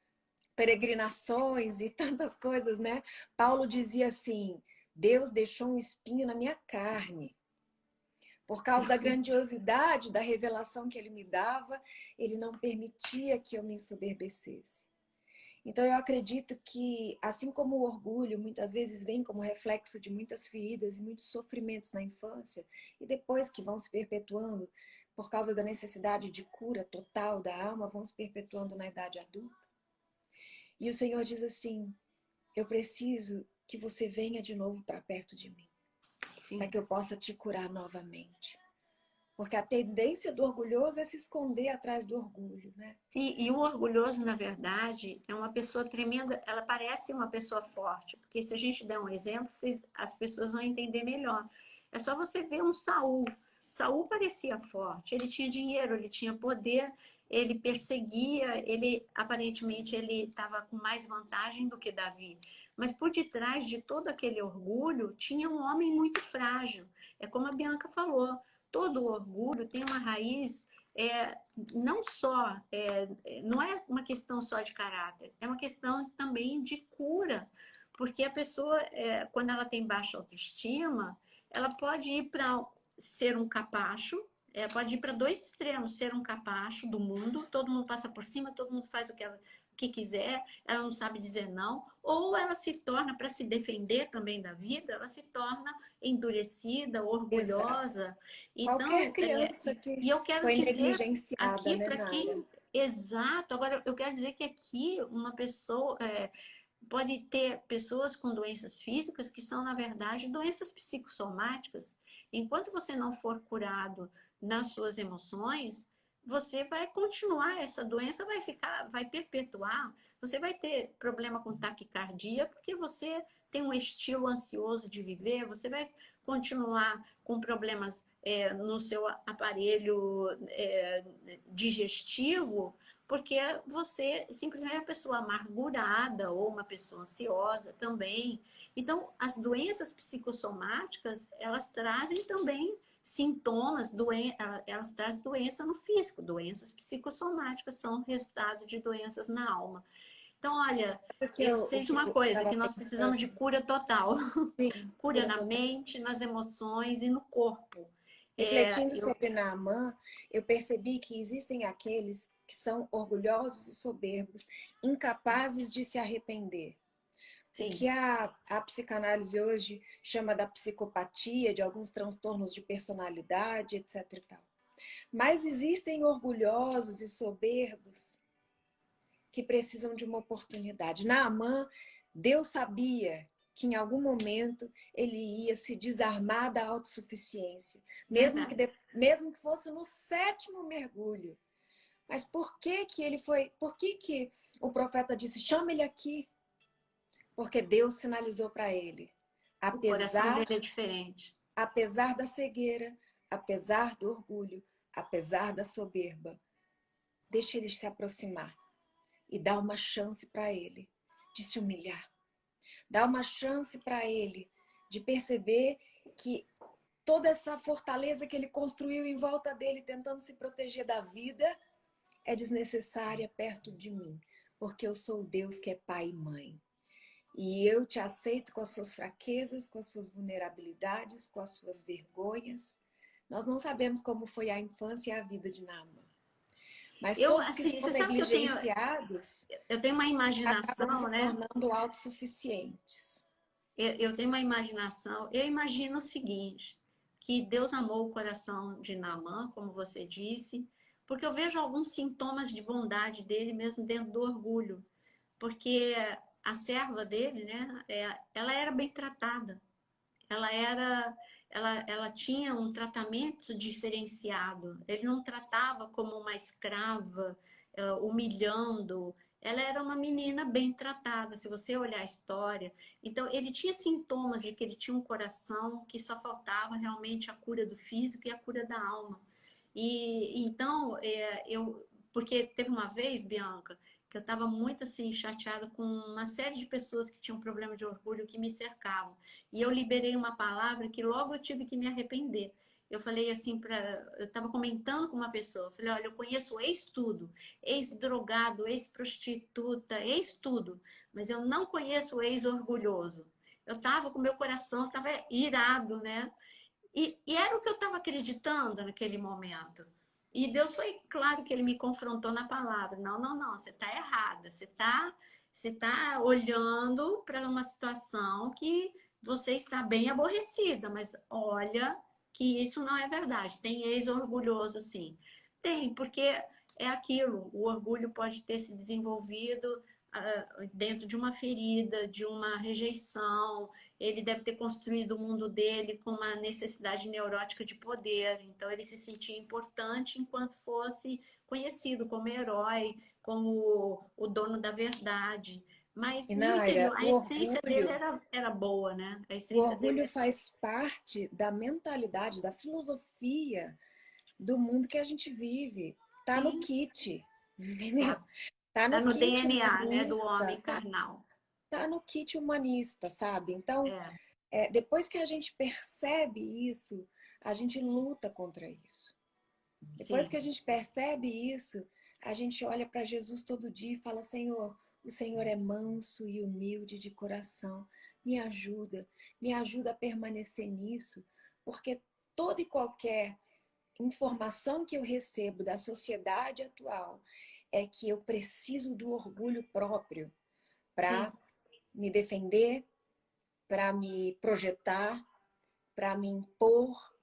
Speaker 1: peregrinações e tantas coisas, né? Paulo dizia assim: Deus deixou um espinho na minha carne. Por causa da grandiosidade da revelação que ele me dava, ele não permitia que eu me ensoberbecesse. Então eu acredito que, assim como o orgulho muitas vezes vem como reflexo de muitas feridas e muitos sofrimentos na infância, e depois que vão se perpetuando por causa da necessidade de cura total da alma, vão se perpetuando na idade adulta. E o Senhor diz assim: eu preciso que você venha de novo para perto de mim, para
Speaker 2: sim.
Speaker 1: que eu possa te curar novamente. Porque a tendência do orgulhoso é se esconder atrás do orgulho, né?
Speaker 2: Sim, e o orgulhoso, na verdade, é uma pessoa tremenda, ela parece uma pessoa forte, porque se a gente der um exemplo, as pessoas vão entender melhor. É só você ver um Saul. Saul parecia forte, ele tinha dinheiro, ele tinha poder, ele perseguia, ele aparentemente ele estava com mais vantagem do que Davi. Mas por detrás de todo aquele orgulho tinha um homem muito frágil. É como a Bianca falou, todo orgulho tem uma raiz não só, não é uma questão só de caráter, é uma questão também de cura, porque a pessoa, quando ela tem baixa autoestima, ela pode ir para ser um capacho, pode ir para dois extremos, ser um capacho do mundo, todo mundo passa por cima, todo mundo faz o que quiser, ela não sabe dizer não, ou ela se torna, para se defender também da vida, ela se torna endurecida,
Speaker 1: Exato.
Speaker 2: orgulhosa.
Speaker 1: Qualquer
Speaker 2: Então,
Speaker 1: criança que
Speaker 2: e eu quero
Speaker 1: foi
Speaker 2: dizer
Speaker 1: negligenciada,
Speaker 2: aqui
Speaker 1: né,
Speaker 2: para
Speaker 1: Nara?
Speaker 2: quem. Exato, agora eu quero dizer que aqui uma pessoa. Pode ter pessoas com doenças físicas que são, na verdade, doenças psicossomáticas. Enquanto você não for curado nas suas emoções, você vai continuar, essa doença vai ficar, vai perpetuar. Você vai ter problema com taquicardia, porque você tem um estilo ansioso de viver, você vai continuar com problemas no seu aparelho digestivo, porque você simplesmente é uma pessoa amargurada ou uma pessoa ansiosa também. Então, as doenças psicossomáticas, elas trazem também sintomas, elas trazem doença no físico, doenças psicossomáticas são resultado de doenças na alma. Então, olha, eu
Speaker 1: O
Speaker 2: sei de
Speaker 1: que
Speaker 2: uma
Speaker 1: eu
Speaker 2: coisa,
Speaker 1: estava
Speaker 2: que nós precisamos de
Speaker 1: pensando,
Speaker 2: cura total.
Speaker 1: sim,
Speaker 2: Cura
Speaker 1: cura
Speaker 2: na
Speaker 1: total.
Speaker 2: mente, nas emoções e no corpo.
Speaker 1: Refletindo
Speaker 2: Eu,
Speaker 1: sobre Naamã, eu percebi que existem aqueles que são orgulhosos e soberbos, incapazes de se arrepender. O que
Speaker 2: sim,
Speaker 1: a psicanálise hoje chama da psicopatia, de alguns transtornos de personalidade, etc. e tal. Mas existem orgulhosos e soberbos que precisam de uma oportunidade. Naamã, Deus sabia que em algum momento ele ia se desarmar da autossuficiência,
Speaker 2: verdade.
Speaker 1: mesmo que fosse no sétimo mergulho. Mas por que que ele foi? Por que que o profeta disse: "Chama ele aqui"? Porque Deus sinalizou para ele,
Speaker 2: O coração
Speaker 1: apesar
Speaker 2: dele é diferente.
Speaker 1: apesar da cegueira, apesar do orgulho, apesar da soberba, deixa ele se aproximar e dá uma chance para ele de se humilhar. Dá uma chance para ele de perceber que toda essa fortaleza que ele construiu em volta dele, tentando se proteger da vida, é desnecessária perto de mim, porque eu sou o Deus que é pai e mãe. E eu te aceito com as suas fraquezas, com as suas vulnerabilidades, com as suas vergonhas. Nós não sabemos como foi a infância e a vida de Naamã. Mas
Speaker 2: Eu,
Speaker 1: todos que
Speaker 2: assim,
Speaker 1: são
Speaker 2: você sabe que
Speaker 1: negligenciados
Speaker 2: eu tenho uma
Speaker 1: acabam se
Speaker 2: imaginação, né?
Speaker 1: tornando autossuficientes.
Speaker 2: Eu tenho uma imaginação. Eu imagino o seguinte, que Deus amou o coração de Naamã, como você disse, porque eu vejo alguns sintomas de bondade dele mesmo dentro do orgulho. Porque a serva dele, né? Ela era bem tratada. Ela era, ela tinha um tratamento diferenciado. Ele não tratava como uma escrava, humilhando. Ela era uma menina bem tratada, se você olhar a história. Então, ele tinha sintomas de que ele tinha um coração que só faltava realmente a cura do físico e a cura da alma. E então, porque teve uma vez, Bianca, que eu estava muito assim chateada com uma série de pessoas que tinham problema de orgulho que me cercavam. E eu liberei uma palavra que logo eu tive que me arrepender. Eu falei assim eu estava comentando com uma pessoa, eu falei, olha, eu conheço ex-tudo, ex-drogado, ex-prostituta, ex-tudo, mas eu não conheço o ex-orgulhoso. Eu estava com meu coração, estava irado, né? E era o que eu estava acreditando naquele momento. E Deus foi claro que ele me confrontou na palavra. Não, não, não, você está errada. Você tá olhando para uma situação que você está bem aborrecida, mas olha que isso não é verdade. Tem ex-orgulhoso, sim. Tem, porque é aquilo. O orgulho pode ter se desenvolvido dentro de uma ferida, de uma rejeição. Ele deve ter construído o mundo dele com uma necessidade neurótica de poder. Então, ele se sentia importante enquanto fosse conhecido como herói, como o dono da verdade. Mas
Speaker 1: E
Speaker 2: no interior,
Speaker 1: Naira,
Speaker 2: a essência dele era boa, né? A
Speaker 1: o
Speaker 2: essência
Speaker 1: orgulho
Speaker 2: dele
Speaker 1: faz parte da mentalidade, da filosofia do mundo que a gente vive. Tá no
Speaker 2: sim,
Speaker 1: kit, entendeu?
Speaker 2: tá.
Speaker 1: Tá
Speaker 2: Tá
Speaker 1: no
Speaker 2: no
Speaker 1: kit
Speaker 2: DNA, né, do
Speaker 1: humanista,
Speaker 2: homem carnal.
Speaker 1: tá no kit humanista, sabe? Então,
Speaker 2: É,
Speaker 1: depois que a gente percebe isso, a gente luta contra isso. Depois
Speaker 2: sim,
Speaker 1: que a gente percebe isso, a gente olha para Jesus todo dia e fala: Senhor, o Senhor é manso e humilde de coração. Me ajuda a permanecer nisso, porque toda e qualquer informação que eu recebo da sociedade atual é que eu preciso do orgulho próprio para
Speaker 2: sim,
Speaker 1: me defender, para me projetar, para me impor,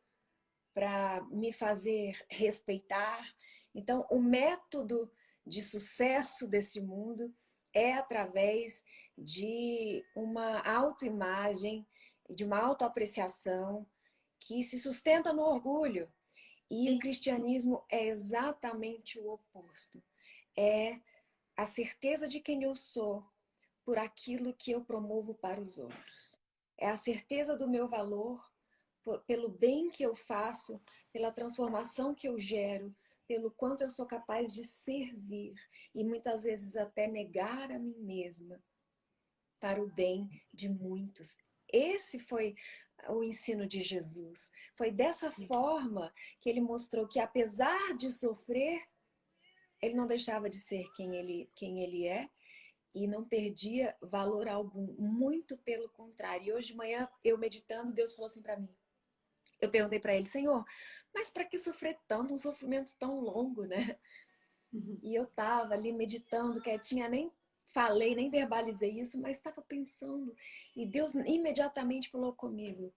Speaker 1: para me fazer respeitar. Então, o método de sucesso desse mundo é através de uma autoimagem, de uma autoapreciação que se sustenta no orgulho. E o
Speaker 2: sim.
Speaker 1: cristianismo é exatamente o oposto. É a certeza de quem eu sou por aquilo que eu promovo para os outros. É a certeza do meu valor pelo bem que eu faço, pela transformação que eu gero, pelo quanto eu sou capaz de servir e muitas vezes até negar a mim mesma para o bem de muitos. Esse foi o ensino de Jesus. Foi dessa forma que ele mostrou que, apesar de sofrer, ele não deixava de ser quem ele é e não perdia valor algum. Muito pelo contrário. E hoje de manhã, eu meditando, Deus falou assim para mim. Eu perguntei para ele, Senhor, mas para que sofrer tanto, um sofrimento tão longo, né?
Speaker 2: Uhum.
Speaker 1: E eu estava ali meditando, quietinha, nem falei, nem verbalizei isso, mas estava pensando. E Deus imediatamente falou comigo: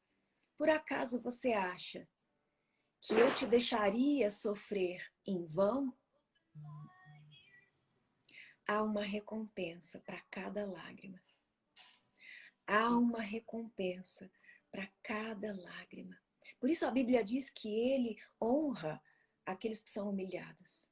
Speaker 1: por acaso você acha que eu te deixaria sofrer em vão? Há uma recompensa para cada lágrima. Há uma recompensa para cada lágrima. Por isso a Bíblia diz que ele honra aqueles que são humilhados.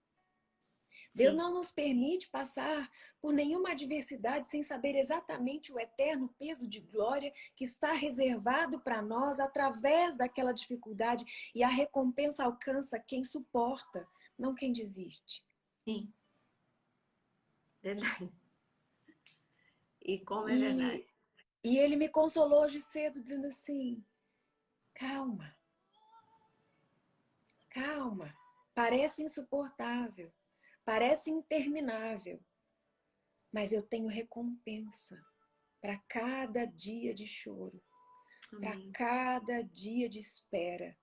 Speaker 1: Deus
Speaker 2: Sim,
Speaker 1: não nos permite passar por nenhuma adversidade sem saber exatamente o eterno peso de glória que está reservado para nós através daquela dificuldade, e a recompensa alcança quem suporta, não quem desiste.
Speaker 2: sim, verdade. E como é verdade.
Speaker 1: E, e ele me consolou hoje cedo, dizendo assim: calma, calma, parece insuportável, parece interminável, mas eu tenho recompensa para cada dia de choro, para
Speaker 2: Amém.
Speaker 1: cada dia de espera,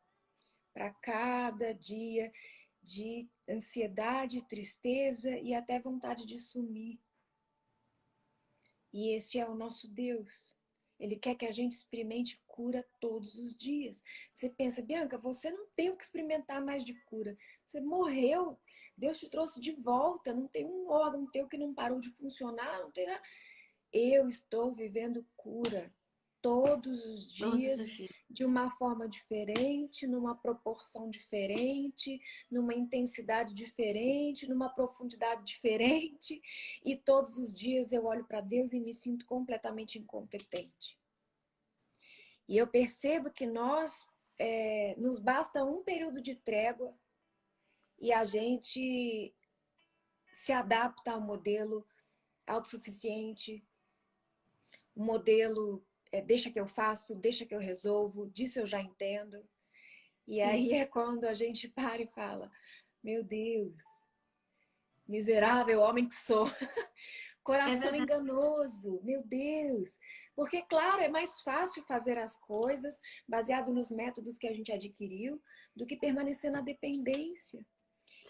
Speaker 1: para cada dia de ansiedade, tristeza e até vontade de sumir. E esse é o nosso Deus. Ele quer que a gente experimente cura todos os dias. Você pensa, Bianca, você não tem o que experimentar mais de cura. Você morreu, Deus te trouxe de volta, não tem um órgão teu que não parou de funcionar, não tem nada. Eu estou vivendo cura. todos os
Speaker 2: Todos
Speaker 1: dias,
Speaker 2: os dias.
Speaker 1: de uma forma diferente, numa proporção diferente, numa intensidade diferente, numa profundidade diferente. E todos os dias eu olho para Deus e me sinto completamente incompetente. E eu percebo que nos basta um período de trégua e a gente se adapta ao modelo autossuficiente, o modelo deixa que eu faço, deixa que eu resolvo, disso eu já entendo. E
Speaker 2: Sim.
Speaker 1: aí é quando a gente para e fala, meu Deus, miserável homem que sou.
Speaker 2: É
Speaker 1: Coração
Speaker 2: verdade.
Speaker 1: enganoso, meu Deus. Porque, claro, é mais fácil fazer as coisas baseado nos métodos que a gente adquiriu do que permanecer na dependência.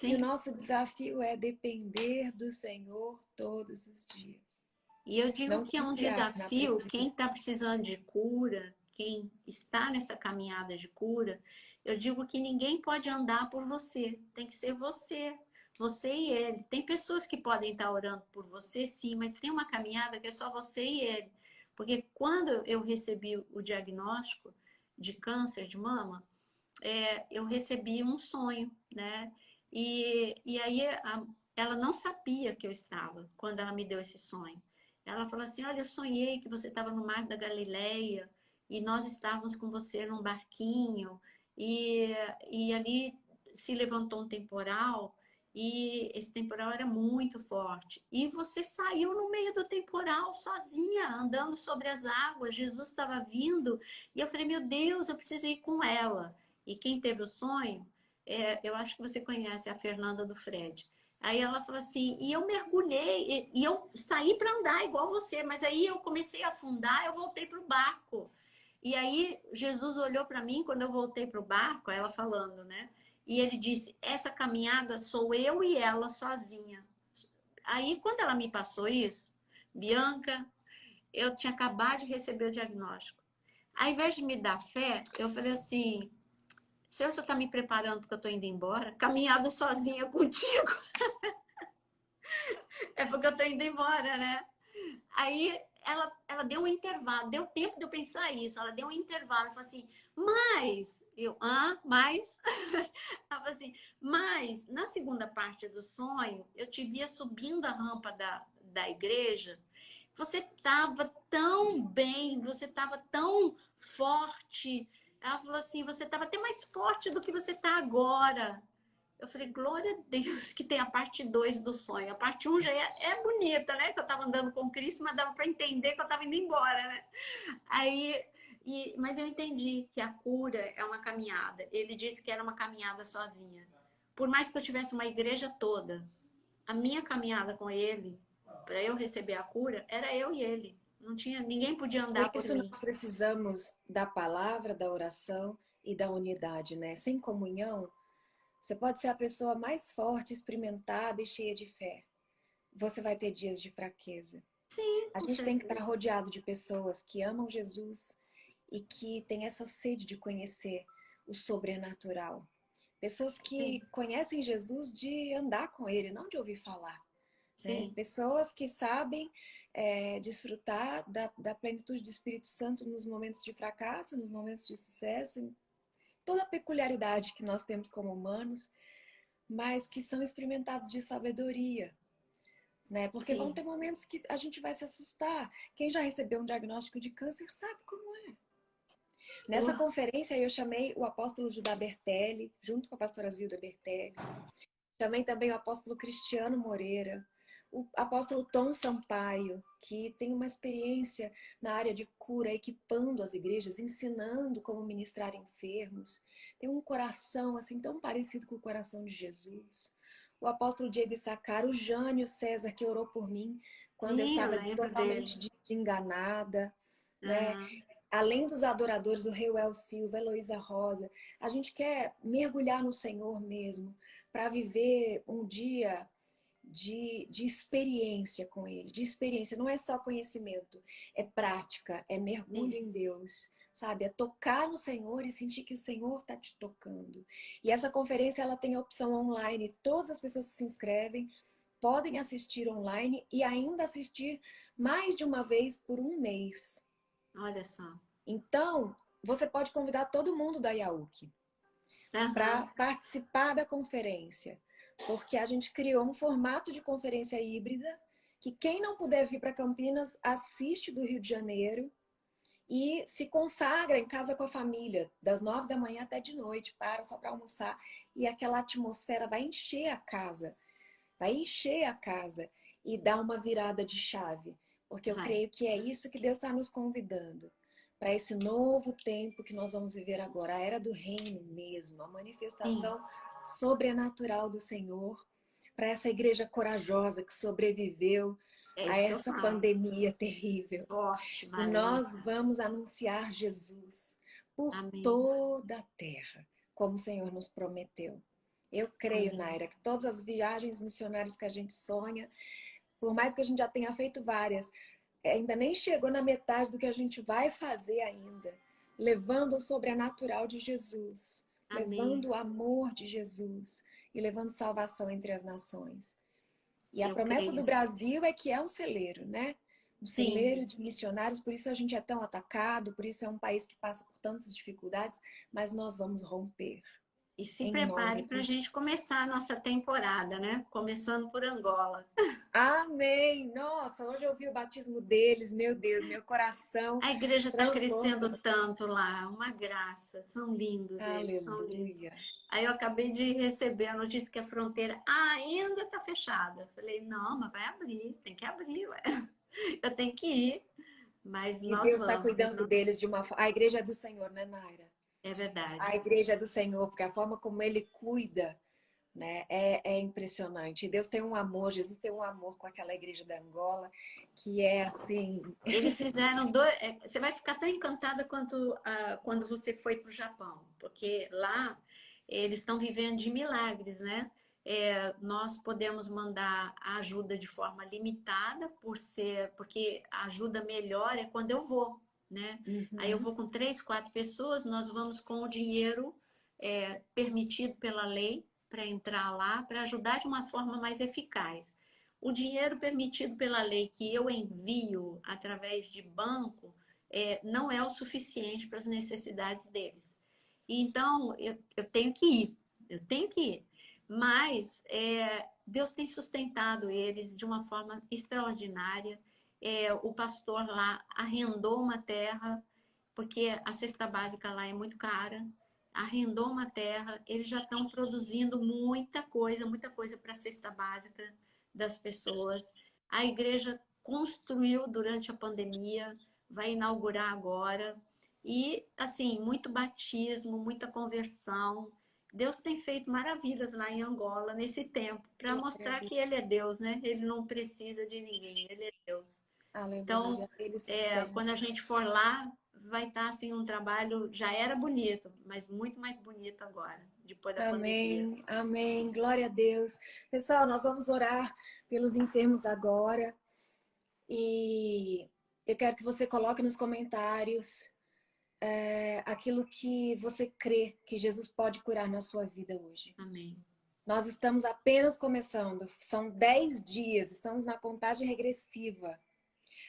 Speaker 1: E o
Speaker 2: Sim.
Speaker 1: nosso desafio é depender do Senhor todos os dias.
Speaker 2: E eu digo
Speaker 1: Não
Speaker 2: que é um
Speaker 1: confiar na
Speaker 2: desafio, quem
Speaker 1: previsibilidade.
Speaker 2: está precisando de cura, quem está nessa caminhada de cura, eu digo que ninguém pode andar por você, tem que ser você, você e ele. Tem pessoas que podem estar orando por você, sim, mas tem uma caminhada que é só você e ele. Porque quando eu recebi o diagnóstico de câncer de mama, eu recebi um sonho, né? E aí ela não sabia que eu estava quando ela me deu esse sonho. Ela falou assim: Olha, eu sonhei que você estava no Mar da Galileia e nós estávamos com você num barquinho e ali se levantou um temporal e esse temporal era muito forte. E você saiu no meio do temporal sozinha, andando sobre as águas. Jesus estava vindo e eu falei: Meu Deus, eu preciso ir com ela. E quem teve o sonho, eu acho que você conhece a Fernanda do Fred. Aí ela falou assim, e eu mergulhei, e eu saí para andar igual você, mas aí eu comecei a afundar, eu voltei para o barco. E aí Jesus olhou para mim quando eu voltei para o barco, ela falando, né? E ele disse: Essa caminhada sou eu e ela sozinha. Aí quando ela me passou isso, Bianca, eu tinha acabado de receber o diagnóstico. Ao invés de me dar fé, eu falei assim: se eu só tá me preparando porque eu tô indo embora, caminhada sozinha contigo, é porque eu tô indo embora, né? Aí ela deu um intervalo, deu tempo de eu pensar isso. Ela deu um intervalo e falou assim, mas, mas, ela falou assim, mas na segunda parte do sonho, eu te via subindo a rampa da igreja, você estava tão bem, você estava tão forte. Ela falou assim, você estava até mais forte do que você está agora. Eu falei, glória a Deus que tem a parte 2 do sonho. A parte um já é bonita, né? Que eu tava andando com Cristo, mas dava para entender que eu tava indo embora, né? Aí, mas eu entendi que a cura é uma caminhada. Ele disse que era uma caminhada sozinha. Por mais que eu tivesse uma igreja toda, a minha caminhada com ele, para eu receber a cura, era eu e ele. Não tinha, ninguém podia
Speaker 1: Por
Speaker 2: andar por
Speaker 1: isso
Speaker 2: mim.
Speaker 1: nós precisamos da palavra, da oração e da unidade, né? Sem comunhão, você pode ser a pessoa mais forte, experimentada e cheia de fé. Você vai ter dias de fraqueza.
Speaker 2: Sim,
Speaker 1: A
Speaker 2: com
Speaker 1: gente tem que
Speaker 2: certeza.
Speaker 1: estar rodeado de pessoas que amam Jesus e que têm essa sede de conhecer o sobrenatural. Pessoas que
Speaker 2: Sim,
Speaker 1: conhecem Jesus de andar com Ele, não de ouvir falar. Né?
Speaker 2: sim,
Speaker 1: Pessoas que sabem desfrutar da plenitude do Espírito Santo nos momentos de fracasso, nos momentos de sucesso, em toda a peculiaridade que nós temos como humanos, mas que são experimentados de sabedoria. Né? Porque vão
Speaker 2: sim.
Speaker 1: ter momentos que a gente vai se assustar. Quem já recebeu um diagnóstico de câncer sabe como é. Nessa
Speaker 2: Oh,
Speaker 1: conferência eu chamei o apóstolo Judá Bertelli, junto com a pastora Zilda Bertelli. Chamei também o apóstolo Cristiano Moreira, o apóstolo Tom Sampaio, que tem uma experiência na área de cura, equipando as igrejas, ensinando como ministrar enfermos. Tem um coração assim tão parecido com o coração de Jesus. O apóstolo Diego Sacar, o Jânio César, que orou por mim quando eu
Speaker 2: sim, eu
Speaker 1: estava
Speaker 2: lembro dele.
Speaker 1: totalmente desenganada, né?
Speaker 2: Aham.
Speaker 1: Além dos adoradores, o Reuel Silva, Heloísa Rosa, a gente quer mergulhar no Senhor mesmo, para viver um dia de experiência com Ele, de experiência, não é só conhecimento, é prática, é mergulho
Speaker 2: Sim.
Speaker 1: em Deus, sabe? É tocar no Senhor e sentir que o Senhor está te tocando. E essa conferência, ela tem a opção online, todas as pessoas que se inscrevem podem assistir online e ainda assistir mais de uma vez por um mês.
Speaker 2: Olha só.
Speaker 1: Então, você pode convidar todo mundo da IAUC para
Speaker 2: Aham.
Speaker 1: participar da conferência, porque a gente criou um formato de conferência híbrida que quem não puder vir para Campinas assiste do Rio de Janeiro e se consagra em casa com a família, das 9 da manhã até de noite, para só para almoçar, e aquela atmosfera vai encher a casa e dar uma virada de chave, porque eu
Speaker 2: Vai.
Speaker 1: creio que é isso que Deus está nos convidando para esse novo tempo que nós vamos viver agora, a era do reino mesmo, a
Speaker 2: Sim,
Speaker 1: manifestação sobrenatural do Senhor, para essa igreja corajosa que sobreviveu
Speaker 2: é
Speaker 1: a
Speaker 2: isso que eu
Speaker 1: essa
Speaker 2: falo.
Speaker 1: pandemia terrível.
Speaker 2: Forte,
Speaker 1: E
Speaker 2: valente.
Speaker 1: nós vamos anunciar Jesus por
Speaker 2: Amém.
Speaker 1: toda a terra, como o Senhor nos prometeu. Eu creio,
Speaker 2: Amém.
Speaker 1: Naira, que todas as viagens missionárias que a gente sonha, por mais que a gente já tenha feito várias, ainda nem chegou na metade do que a gente vai fazer ainda, levando o sobrenatural de Jesus,
Speaker 2: Amém.
Speaker 1: levando o amor de Jesus e levando salvação entre as nações. E a
Speaker 2: Eu
Speaker 1: promessa do
Speaker 2: creio.
Speaker 1: Brasil é que é um celeiro, né? Um
Speaker 2: Sim.
Speaker 1: celeiro de missionários, por isso a gente é tão atacado, por isso é um país que passa por tantas dificuldades, mas nós vamos romper,
Speaker 2: E se
Speaker 1: em nome
Speaker 2: prepare para a
Speaker 1: de...
Speaker 2: gente começar a nossa temporada, né? Começando por Angola.
Speaker 1: Amém! Nossa, hoje eu vi o batismo deles, meu Deus, meu coração
Speaker 2: A igreja está crescendo
Speaker 1: transborda.
Speaker 2: tanto lá, uma graça. São lindos eles, são lindos.
Speaker 1: Aleluia!
Speaker 2: Aí eu acabei de receber a notícia que a fronteira ainda está fechada. Falei, não, mas vai abrir, tem que abrir, ué. Eu tenho que ir, mas
Speaker 1: E
Speaker 2: nós
Speaker 1: Deus está
Speaker 2: vamos.
Speaker 1: cuidando deles de uma forma... A igreja é do Senhor, né, Naira?
Speaker 2: É
Speaker 1: A
Speaker 2: verdade.
Speaker 1: igreja é do Senhor, porque a forma como Ele cuida, né? É impressionante. Deus tem um amor, Jesus tem um amor com aquela igreja da Angola, que é assim.
Speaker 2: Eles fizeram dois. Você vai ficar tão encantada quanto quando você foi para o Japão, porque lá eles estão vivendo de milagres, né? Nós podemos mandar a ajuda de forma limitada, porque a ajuda melhor é quando eu vou, né? Aí eu
Speaker 1: Uhum.
Speaker 2: vou com 3, 4 pessoas, nós vamos com o dinheiro permitido pela lei para entrar lá, para ajudar de uma forma mais eficaz. O dinheiro permitido pela lei que eu envio através de banco não é o suficiente para as necessidades deles. Então, eu tenho que ir, eu tenho que ir. Mas Deus tem sustentado eles de uma forma extraordinária. O pastor lá arrendou uma terra, porque a cesta básica lá é muito cara. Arrendou uma terra, eles já estão produzindo muita coisa para a cesta básica das pessoas. A igreja construiu durante a pandemia, vai inaugurar agora. E, assim, muito batismo, muita conversão. Deus tem feito maravilhas lá em Angola nesse tempo, para
Speaker 1: Glória a
Speaker 2: mostrar
Speaker 1: Deus.
Speaker 2: que Ele é Deus, né? Ele não precisa de ninguém, Ele é Deus. Então,
Speaker 1: Aleluia. Ele sustenta.
Speaker 2: quando a gente for lá, vai estar assim um trabalho, já era bonito, mas muito mais bonito agora, depois da pandemia.
Speaker 1: Amém. Amém. Glória a Deus. Pessoal, nós vamos orar pelos enfermos agora. E eu quero que você coloque nos comentários aquilo que você crê que Jesus pode curar na sua vida hoje.
Speaker 2: Amém.
Speaker 1: Nós estamos apenas começando, são 10 dias, estamos na contagem regressiva.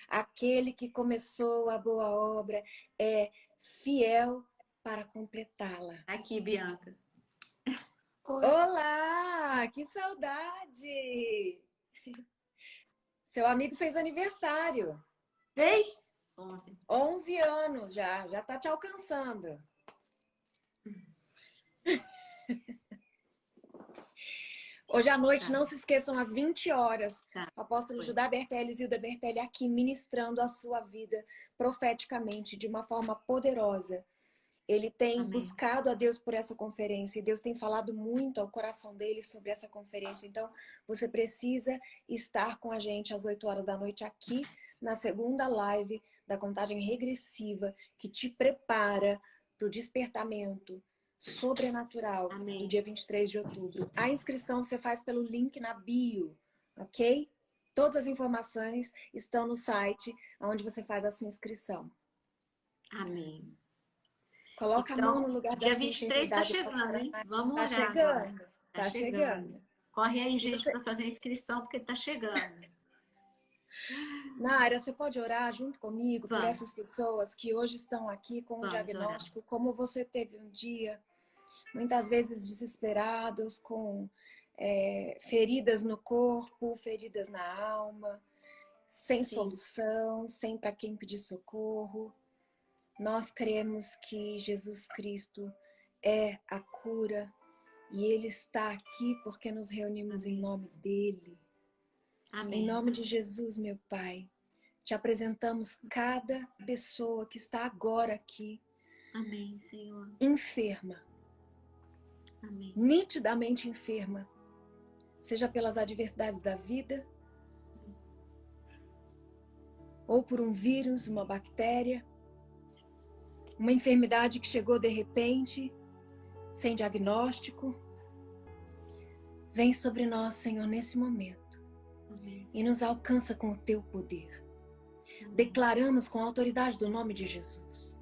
Speaker 1: Aquele que começou a boa obra é fiel para completá-la.
Speaker 2: Aqui, Bianca. Oi.
Speaker 1: Olá, que saudade! Seu amigo fez aniversário.
Speaker 2: Fez? Ontem.
Speaker 1: 11 anos já tá te alcançando. Hoje à noite,
Speaker 2: Tá,
Speaker 1: não se esqueçam, às 20 horas,
Speaker 2: tá.
Speaker 1: o apóstolo
Speaker 2: Foi.
Speaker 1: Judá Bertelli e Zilda Bertelli aqui ministrando a sua vida profeticamente, de uma forma poderosa. Ele tem
Speaker 2: Amém.
Speaker 1: buscado a Deus por essa conferência e Deus tem falado muito ao coração dele sobre essa conferência. Então, você precisa estar com a gente às 8 horas da noite aqui na segunda live da contagem regressiva que te prepara para o despertamento sobrenatural do
Speaker 2: Amém.
Speaker 1: dia 23 de outubro. A inscrição você faz pelo link na bio, ok? Todas as informações estão no site onde você faz a sua inscrição.
Speaker 2: Amém.
Speaker 1: Coloca a mão no
Speaker 2: Então,
Speaker 1: lugar da
Speaker 2: dia
Speaker 1: sua
Speaker 2: 23 está
Speaker 1: enfermidade.
Speaker 2: chegando, hein? Vamos
Speaker 1: Tá
Speaker 2: orar agora.
Speaker 1: chegando,
Speaker 2: Está
Speaker 1: tá
Speaker 2: chegando.
Speaker 1: chegando.
Speaker 2: Corre aí,
Speaker 1: E
Speaker 2: gente,
Speaker 1: você,
Speaker 2: para fazer a inscrição, porque está chegando.
Speaker 1: Nária, você pode orar junto comigo por
Speaker 2: Vamos,
Speaker 1: essas pessoas que hoje estão aqui com um
Speaker 2: vamos orar.
Speaker 1: diagnóstico, como você teve um dia, muitas vezes desesperados, com feridas no corpo, feridas na alma, sem
Speaker 2: Sim.
Speaker 1: solução, sem para quem pedir socorro. Nós cremos que Jesus Cristo é a cura e Ele está aqui porque nos reunimos em nome dEle.
Speaker 2: Amém.
Speaker 1: Em nome de Jesus, meu Pai, te apresentamos cada pessoa que está agora aqui,
Speaker 2: Amém, Senhor.
Speaker 1: enferma,
Speaker 2: Amém.
Speaker 1: nitidamente enferma, seja pelas adversidades da vida, ou por um vírus, uma bactéria, uma enfermidade que chegou de repente, sem diagnóstico. Vem sobre nós, Senhor, nesse momento.
Speaker 2: Amém.
Speaker 1: E nos alcança com o teu poder.
Speaker 2: Amém.
Speaker 1: Declaramos com a autoridade do nome de Jesus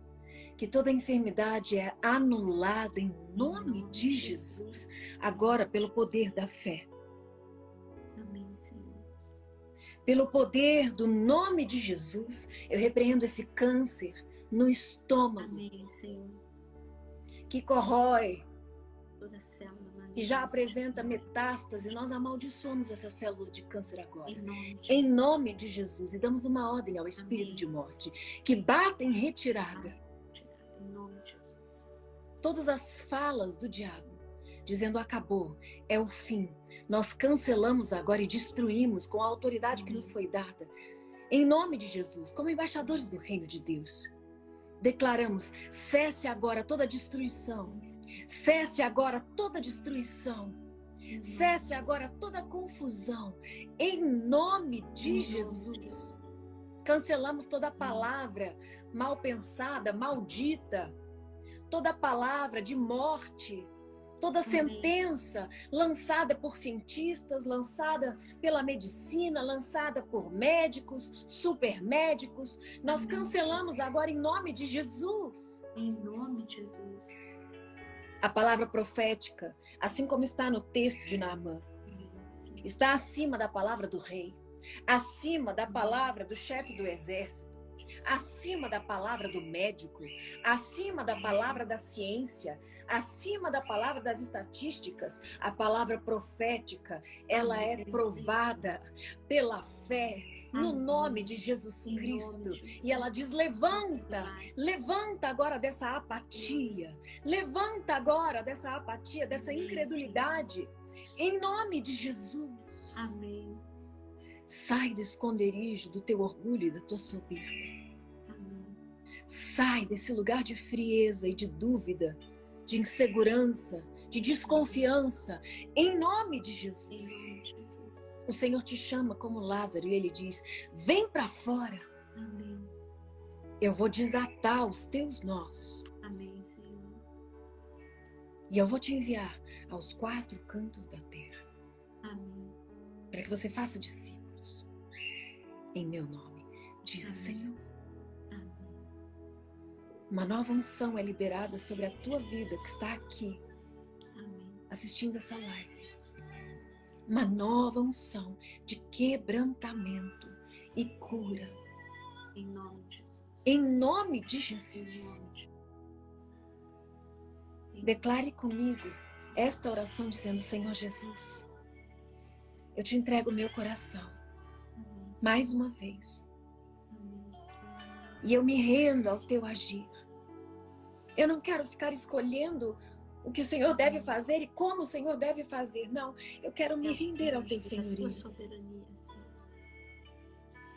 Speaker 1: que toda enfermidade é anulada em nome de Jesus, agora pelo poder da fé.
Speaker 2: Amém, Senhor.
Speaker 1: Pelo poder do nome de Jesus, eu repreendo esse câncer no estômago.
Speaker 2: Amém, Senhor.
Speaker 1: Que corrói
Speaker 2: Toda célula
Speaker 1: e já apresenta metástase. Nós amaldiçoamos essa célula de câncer agora.
Speaker 2: Em
Speaker 1: Em nome de Jesus. E damos uma ordem ao espírito de morte que bata em retirada.
Speaker 2: Em nome de Jesus.
Speaker 1: Todas as falas do diabo dizendo acabou, é o fim. Nós cancelamos agora e destruímos com a autoridade que nos foi dada. Em nome de Jesus, como embaixadores do reino de Deus. Declaramos, cesse agora toda destruição. Cesse agora toda destruição. Cesse agora toda confusão. Em nome de Jesus. Cancelamos toda palavra mal pensada, maldita. Toda palavra de morte. Toda sentença lançada por cientistas, lançada pela medicina, lançada por médicos, supermédicos. Nós cancelamos agora em nome de Jesus.
Speaker 2: Em nome de Jesus.
Speaker 1: A palavra profética, assim como está no texto de Naamã, está acima da palavra do rei, acima da palavra do chefe do exército, acima da palavra do médico, acima da palavra da ciência, acima da palavra das estatísticas. A palavra profética, ela é provada pela fé no nome de Jesus Cristo. E ela diz, levanta, levanta agora dessa apatia, levanta agora dessa apatia, dessa incredulidade, em nome de Jesus.
Speaker 2: Amém.
Speaker 1: Sai do esconderijo do teu orgulho e da tua soberba. Sai desse lugar de frieza e de dúvida, de insegurança, de desconfiança, em nome de Jesus. O Senhor te chama como Lázaro e Ele diz, vem para fora.
Speaker 2: Amém.
Speaker 1: Eu vou desatar os teus nós.
Speaker 2: Amém, Senhor.
Speaker 1: E eu vou te enviar aos 4 cantos da terra.
Speaker 2: Amém.
Speaker 1: Para que você faça discípulos. Em meu nome, diz o Senhor. Uma nova unção é liberada sobre a tua vida que está aqui, assistindo essa live. Uma nova unção de quebrantamento e cura.
Speaker 2: Em nome de Jesus.
Speaker 1: Em nome de Jesus. Declare comigo esta oração dizendo, Senhor Jesus, eu te entrego o meu coração, mais uma vez. E eu me rendo ao teu agir. Eu não quero ficar escolhendo o que o Senhor deve fazer e como o Senhor deve fazer. Não, eu quero me render ao teu senhorio.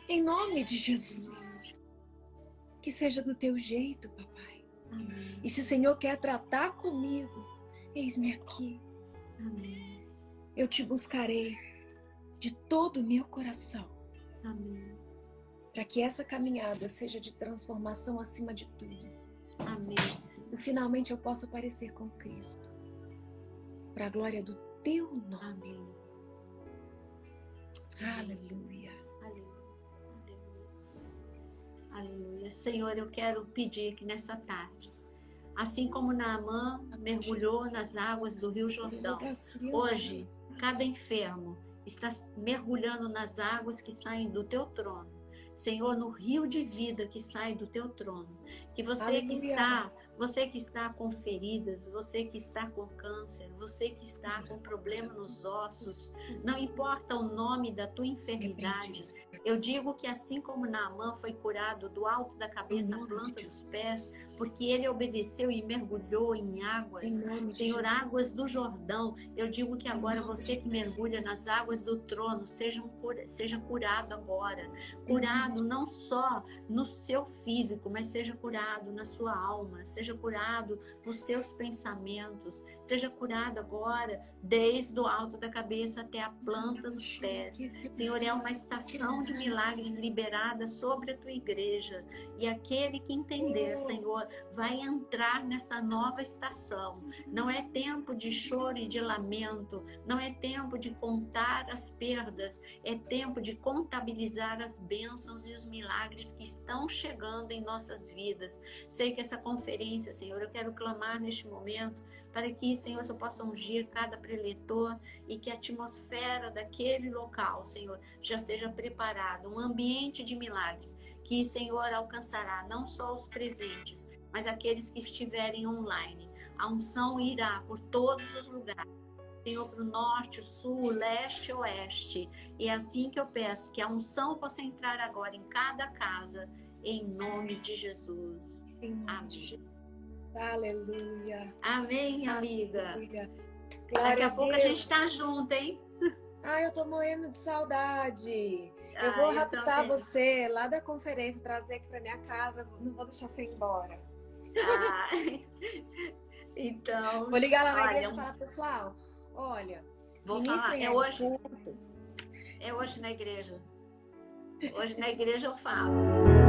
Speaker 1: Em nome de Jesus. Que seja do teu jeito, papai.
Speaker 2: Amém.
Speaker 1: E se o Senhor quer tratar comigo, eis-me aqui.
Speaker 2: Amém.
Speaker 1: Eu te buscarei de todo o meu coração.
Speaker 2: Amém.
Speaker 1: Para que essa caminhada seja de transformação acima de tudo.
Speaker 2: Amém, Senhor.
Speaker 1: E finalmente eu possa parecer com Cristo. Para a glória do teu nome.
Speaker 2: Amém.
Speaker 1: Aleluia.
Speaker 2: Aleluia. Aleluia. Senhor, eu quero pedir que nessa tarde, assim como Naamã mergulhou nas águas do Rio Jordão, hoje, cada enfermo está mergulhando nas águas que saem do teu trono. Senhor, no rio de vida que sai do teu trono. Que você que está com feridas, você que está com câncer, você que está com problema nos ossos, não importa o nome da tua enfermidade, eu digo que assim como Naamã foi curado do alto da cabeça à planta dos pés, porque ele obedeceu e mergulhou em águas, Senhor, águas do Jordão, eu digo que agora você que mergulha nas águas do trono, seja curado agora, curado não só no seu físico, mas seja curado na sua alma, seja curado nos seus pensamentos, seja curado agora desde o alto da cabeça até a planta dos pés. Senhor, é uma estação de milagres liberada sobre a tua igreja, e aquele que entender, Senhor, vai entrar nessa nova estação. Não é tempo de choro e de lamento, não é tempo de contar as perdas, é tempo de contabilizar as bênçãos e os milagres que estão chegando em nossas vidas. Sei que essa conferência, Senhor, eu quero clamar neste momento para que, Senhor, eu possa ungir cada preletor e que a atmosfera daquele local, Senhor, já seja preparada, um ambiente de milagres, que, Senhor, alcançará não só os presentes, mas aqueles que estiverem online. A unção irá por todos os lugares, Senhor, para o norte, o sul, o leste, o oeste. E é assim que eu peço que a unção possa entrar agora em cada casa, em nome de Jesus. Amém.
Speaker 1: Aleluia.
Speaker 2: Amém, amiga.
Speaker 1: Aleluia.
Speaker 2: Daqui a pouco a gente está junto, hein?
Speaker 1: Eu tô morrendo de saudade. Eu vou raptar você lá da conferência, trazer aqui para minha casa. Não vou deixar você ir embora.
Speaker 2: Então.
Speaker 1: Vou ligar lá na igreja e falar, pessoal, olha,
Speaker 2: vou falar, é hoje. É hoje na igreja. Hoje na igreja eu falo.